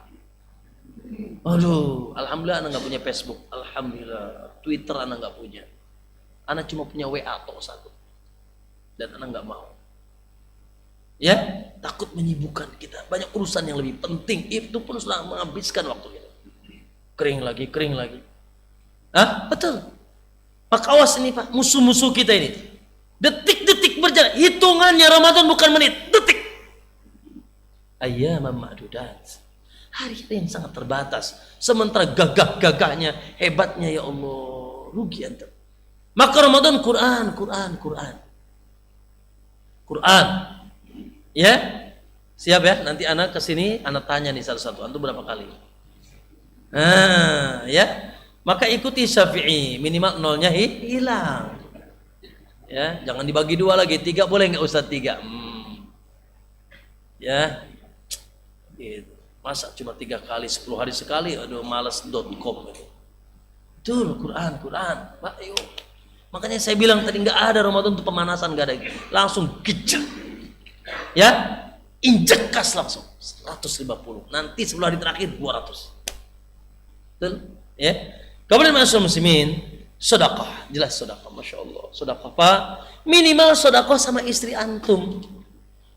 Aduh, alhamdulillah anak nggak punya Facebook. Alhamdulillah, Twitter anak nggak punya. Anak cuma punya WA atau satu. Dan anak nggak mau. Ya, takut menyibukkan kita. Banyak urusan yang lebih penting. Itu pun sudah menghabiskan waktu kita. Kering lagi. Hah? Betul. Maka awas ini Pak, musuh-musuh kita ini. Detik-detik berjalan. Hitungannya Ramadan bukan menit, detik. Ayyamam ma'dudat. Hari-hari yang sangat terbatas. Sementara gagah-gagahnya, hebatnya ya Allah. Rugi antum. Maka Ramadan Quran. Ya. Siap ya? Nanti anak kesini, anak tanya nih satu-satu. Antum berapa kali? Ya. Maka ikuti Syafi'i, minimal nolnya hilang. Ya, jangan dibagi dua lagi. 3 boleh nggak Ustaz 3? Ya. Gitu. Masa cuma 3 kali 10 hari sekali? Aduh, malas.com gitu. Betul, Quran. Pak, ayo. Makanya saya bilang tadi nggak ada Ramadan untuk pemanasan, nggak ada. Langsung gejek. Ya, injek kas langsung 150. Nanti 10 hari terakhir 200. Betul? Ya. Kemudian masyaallah muslimin, sedekah, jelas sedekah, masya Allah. Sedekah Pak, minimal sedekah sama istri antum.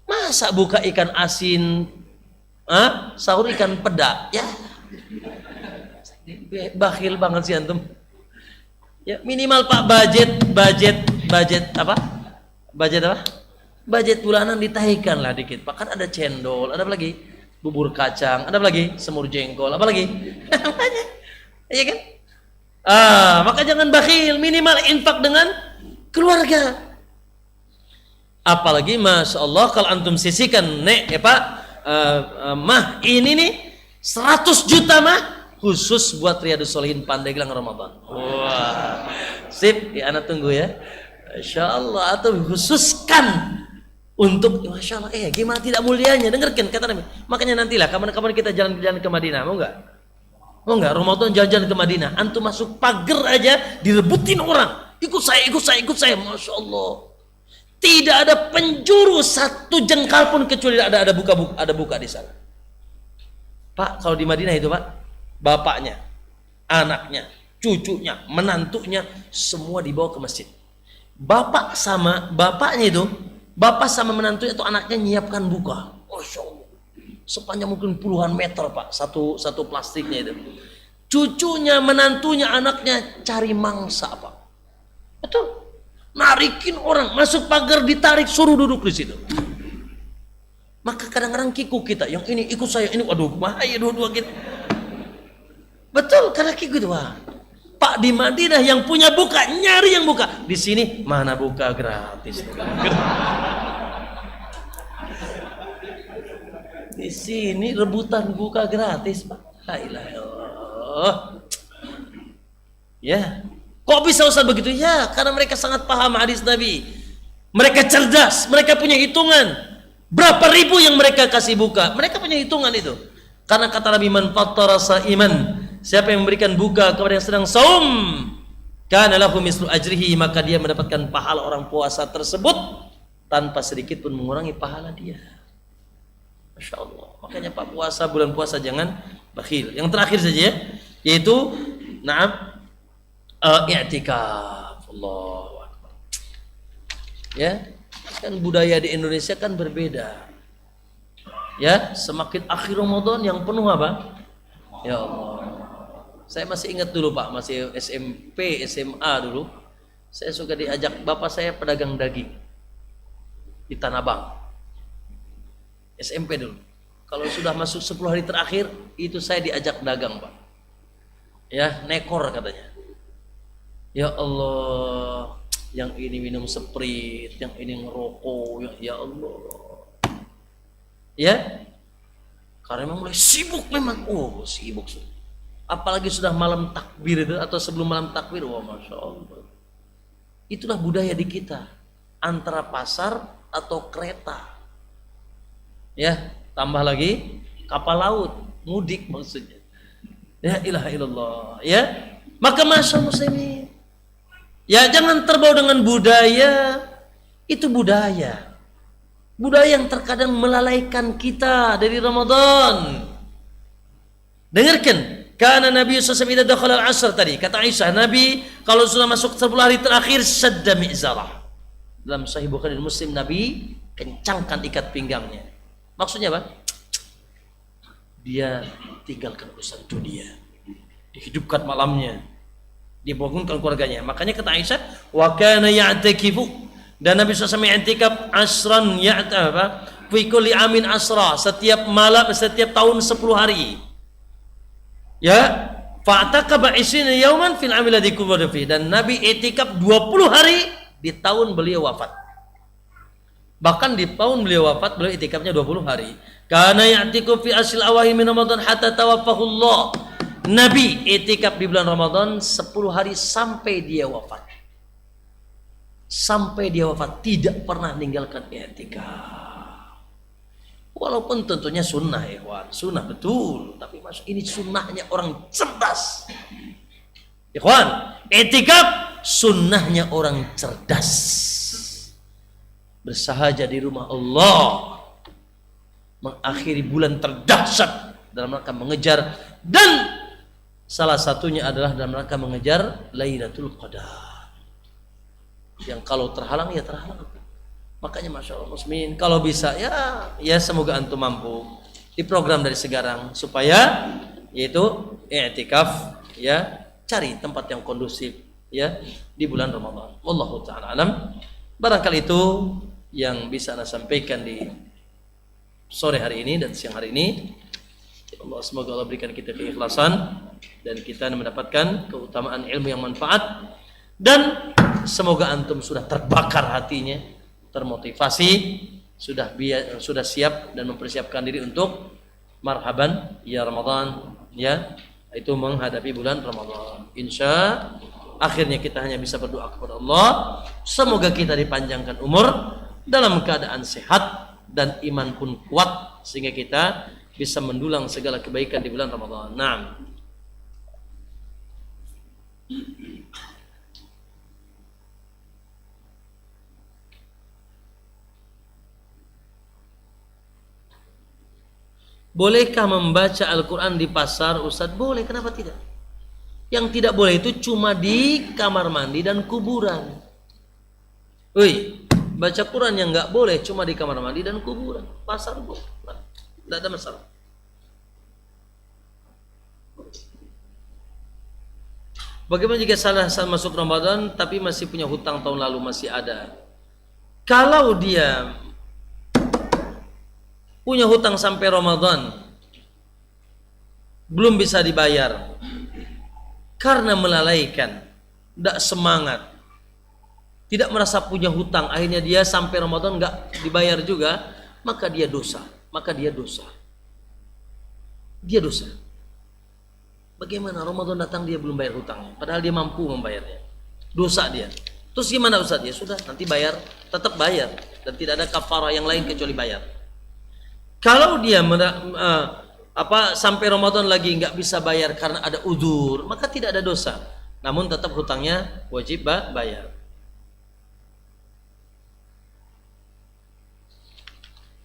Masa buka ikan asin, sahur ikan peda, ya bakhil banget sih antum. Ya minimal Pak budget apa? Budget bulanan ditahikan lah dikit. Pak kan ada cendol, ada apa lagi? Bubur kacang, ada apa lagi? Semur jengkol, apa lagi? Banyak, iya kan? Maka jangan bakhil, minimal infak dengan keluarga. Apalagi masya Allah kalau antum sisihkan nek ya Pak, mah ini nih 100 juta mah khusus buat Riyadhus Shalihin Pandeglang Ramadan. Wah, sip, ya anak tunggu ya. Insya Allah atau khususkan untuk masya Allah. Gimana tidak mulianya? Dengarkan kata Nabi. Makanya nantilah kapan-kapan kita jalan-jalan ke Madinah, mau nggak? Oh enggak, Ramadan jalan-jalan ke Madinah. Antum masuk pagar aja direbutin orang. Ikut saya. Masya Allah. Tidak ada penjuru satu jengkal pun kecuali ada buka di sana. Pak, kalau di Madinah itu Pak, bapaknya, anaknya, cucunya, menantunya semua dibawa ke masjid. Bapak sama menantunya itu anaknya nyiapkan buka. Masya Allah. Sepanjang mungkin puluhan meter Pak, satu plastiknya itu. Cucunya, menantunya, anaknya cari mangsa Pak. Betul. Narikin orang masuk pagar, ditarik, suruh duduk di situ. Maka kadang-kadang kiku kita, yang ini ikut saya, ini waduh bahaya dua-dua gitu. Betul, karena kiku itu Pak. Pak di Madinah yang punya buka nyari yang buka. Di sini mana buka gratis. Di sini rebutan buka gratis Pak. La ilaha illallah. Ya. Kok bisa Ustaz begitu? Ya, karena mereka sangat paham hadis Nabi. Mereka cerdas, mereka punya hitungan. Berapa ribu yang mereka kasih buka? Mereka punya hitungan itu. Karena kata Nabi, man fattara sa'iman, siapa yang memberikan buka kepada yang sedang saum, kana lahu mislu ajrihi, maka dia mendapatkan pahala orang puasa tersebut tanpa sedikit pun mengurangi pahala dia. Masya Allah. Makanya Pak puasa, bulan puasa jangan bakhil. Yang terakhir saja ya, yaitu i'tikaf. Allahu Akbar. Ya, kan budaya di Indonesia kan berbeda. Ya, semakin akhir Ramadan yang penuh apa? Ya Allah. Saya masih ingat dulu Pak, masih SMP, SMA dulu. Saya suka diajak bapak saya pedagang daging di Tanah Abang. SMP dulu. Kalau sudah masuk 10 hari terakhir, itu saya diajak dagang Pak. Ya, nekor katanya. Ya Allah, yang ini minum Sprite, yang ini ngerokok, ya Allah. Ya, karena memang mulai sibuk memang. Oh, sibuk. Apalagi sudah malam takbir itu atau sebelum malam takbir, wah masya Allah. Itulah budaya di kita, antara pasar atau kereta. Ya, tambah lagi kapal laut, mudik maksudnya. Ya ilaha illallah. Ya, maka masya muslimin. Ya jangan terbawa dengan budaya. Itu budaya. Budaya yang terkadang melalaikan kita dari Ramadan. Dengarkan, karena Nabi SAW idza dakhala al-'ashr tadi, kata Aisyah, Nabi kalau sudah masuk 10 hari terakhir sadda mi'zarah. Dalam Sahih Bukhari dan Muslim, Nabi kencangkan ikat pinggangnya. Maksudnya apa? Dia tinggalkan urusan dunia, dihidupkan malamnya, dibangunkan keluarganya. Makanya kata Aisyah, wa kana ya'takifu, dan Nabi SAW i'tikaf asran fi kulli amin asra, setiap malam, setiap tahun 10 hari. Ya, fa'taqaba 20 yauman fil amil ladzi kubira fi, dan Nabi i'tikaf 20 hari di tahun beliau wafat. Bahkan di tahun beliau wafat, beliau i'tikafnya 20 hari. Kana ya'tikaf fi asyil awahi min Ramadan hatta tawaffahu Allah. Nabi i'tikaf di bulan Ramadan 10 hari sampai dia wafat. Sampai dia wafat tidak pernah meninggalkan i'tikaf. Walaupun tentunya sunnah ya, sunnah betul, tapi masuk ini sunnahnya orang cerdas. Ikhwan, i'tikaf sunnahnya orang cerdas. Bersahaja di rumah Allah, mengakhiri bulan terdahsyat dalam rangka mengejar, dan salah satunya adalah dalam rangka mengejar Lailatul Qadar. Yang kalau terhalang ya terhalang. Makanya Masya Allah muslimin, kalau bisa ya semoga antum mampu di program dari sekarang supaya yaitu i'tikaf, ya cari tempat yang kondusif ya di bulan Ramadan. Wallahu taala alam. Barangkali itu yang bisa Anda sampaikan di sore hari ini dan siang hari ini. Allah, semoga Allah berikan kita keikhlasan dan kita mendapatkan keutamaan ilmu yang manfaat, dan semoga antum sudah terbakar hatinya, termotivasi, sudah siap dan mempersiapkan diri untuk marhaban ya Ramadan, ya itu menghadapi bulan Ramadan. Insya akhirnya kita hanya bisa berdoa kepada Allah, semoga kita dipanjangkan umur dalam keadaan sehat dan iman pun kuat sehingga kita bisa mendulang segala kebaikan di bulan Ramadan. Naam. Bolehkah membaca Al-Quran di pasar, Ustadz? Boleh, kenapa tidak? Yang tidak boleh itu cuma di kamar mandi dan kuburan. Wih, baca Quran yang nggak boleh cuma di kamar mandi dan kuburan. Pasar boleh, tidak ada masalah. Bagaimana jika salah masuk Ramadan tapi masih punya hutang tahun lalu masih ada? Kalau dia punya hutang sampai Ramadan belum bisa dibayar karena melalaikan, tidak semangat, tidak merasa punya hutang, akhirnya dia sampai Ramadan nggak dibayar juga, maka dia dosa. Dia dosa. Bagaimana Ramadan datang dia belum bayar hutangnya, padahal dia mampu membayarnya? Dosa dia. Terus gimana Ustaz? Ya sudah, nanti bayar, tetap bayar, dan tidak ada kafarah yang lain kecuali bayar. Kalau dia sampai Ramadan lagi nggak bisa bayar karena ada udzur, maka tidak ada dosa. Namun tetap hutangnya wajib bayar.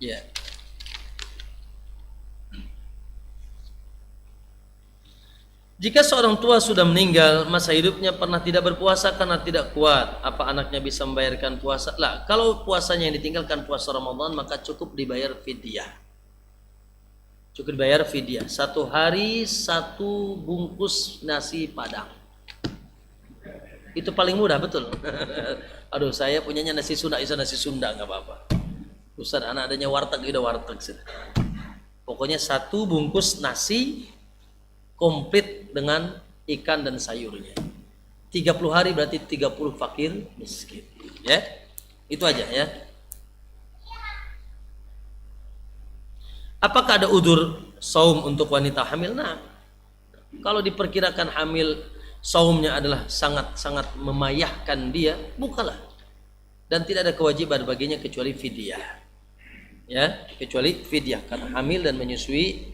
Ya. Jika seorang tua sudah meninggal, masa hidupnya pernah tidak berpuasa karena tidak kuat, apa anaknya bisa membayarkan puasa? Lah, kalau puasanya yang ditinggalkan puasa Ramadan, maka cukup dibayar fidyah. Cukup dibayar fidyah. 1 hari 1 bungkus nasi padang. Itu paling murah, betul. Aduh, saya punyanya nasi Sunda, nasi Sunda nggak apa-apa. Ustaz, anak adanya warteg, udah warteg. Pokoknya 1 bungkus nasi komplit dengan ikan dan sayurnya. 30 hari berarti 30 fakir miskin. Ya, itu aja ya. Apakah ada udzur saum untuk wanita hamil? Nah, kalau diperkirakan hamil saumnya adalah sangat-sangat memayahkan dia, bukalah. Dan tidak ada kewajiban baginya kecuali fidyah. Ya, kecuali fidyah karena hamil dan menyusui.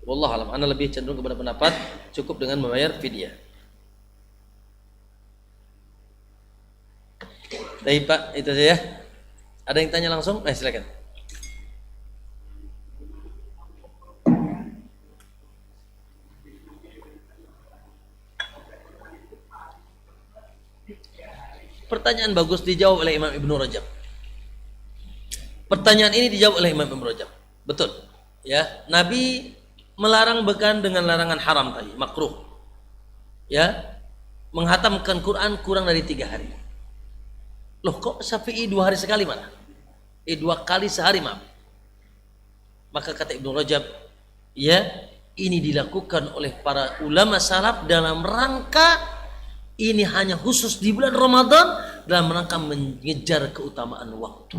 Wallahu alam, ana lebih cenderung kepada pendapat cukup dengan membayar fidyah. Baik Pak, itu saja. Ada yang tanya langsung? Silakan. Pertanyaan bagus dijawab oleh Imam Ibnu Rajab. Pertanyaan ini dijawab oleh Imam Ibnu Rajab. Betul. Ya, Nabi melarang bukan dengan larangan haram tadi, makruh. Ya, menghatamkan Quran kurang dari 3 hari. Loh, kok Syafi'i 2 hari sekali mana? 2 kali sehari, maaf. Maka kata Ibnu Rajab, ya, ini dilakukan oleh para ulama salaf dalam rangka ini hanya khusus di bulan Ramadan dalam rangka mengejar keutamaan waktu.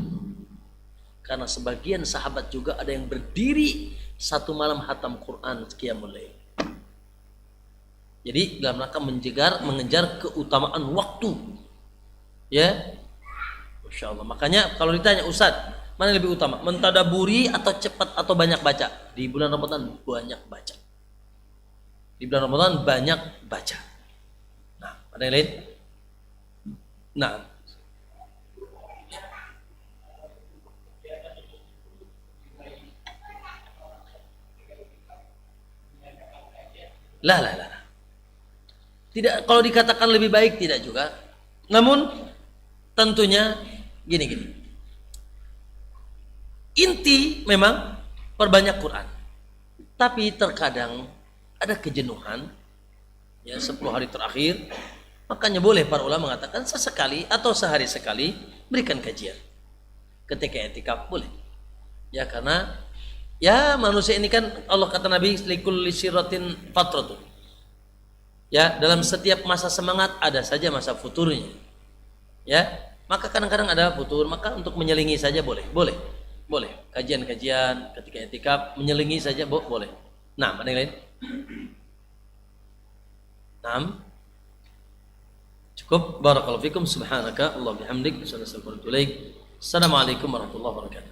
Karena sebagian sahabat juga ada yang berdiri 1 malam hatam Quran qiyamul lail. Jadi dalam rangka mengejar keutamaan waktu. Ya. Masya Allah. Makanya kalau ditanya, Ustaz, mana yang lebih utama? Mentadaburi atau cepat atau banyak baca? Di bulan Ramadan banyak baca. Di bulan Ramadan banyak baca. Nah, ada yang lain? Nah, lah. Tidak, kalau dikatakan lebih baik tidak juga. Namun tentunya gini. Inti memang perbanyak Quran. Tapi terkadang ada kejenuhan, ya, 10 hari terakhir, makanya boleh para ulama mengatakan sesekali atau sehari sekali berikan kajian. Ketika i'tikaf boleh. Ya, karena ya manusia ini kan Allah kata Nabi likulli syiratin fatratun. Ya, dalam setiap masa semangat ada saja masa futurnya. Ya, maka kadang-kadang ada futur, maka untuk menyelingi saja boleh. Kajian-kajian ketika i'tikaf menyelingi saja boleh. Nah, ada yang lain? Naam. Cukup. Barakallahu fikum. Subhanaka Allah bihamdik. Assalamualaikum warahmatullahi wabarakatuh.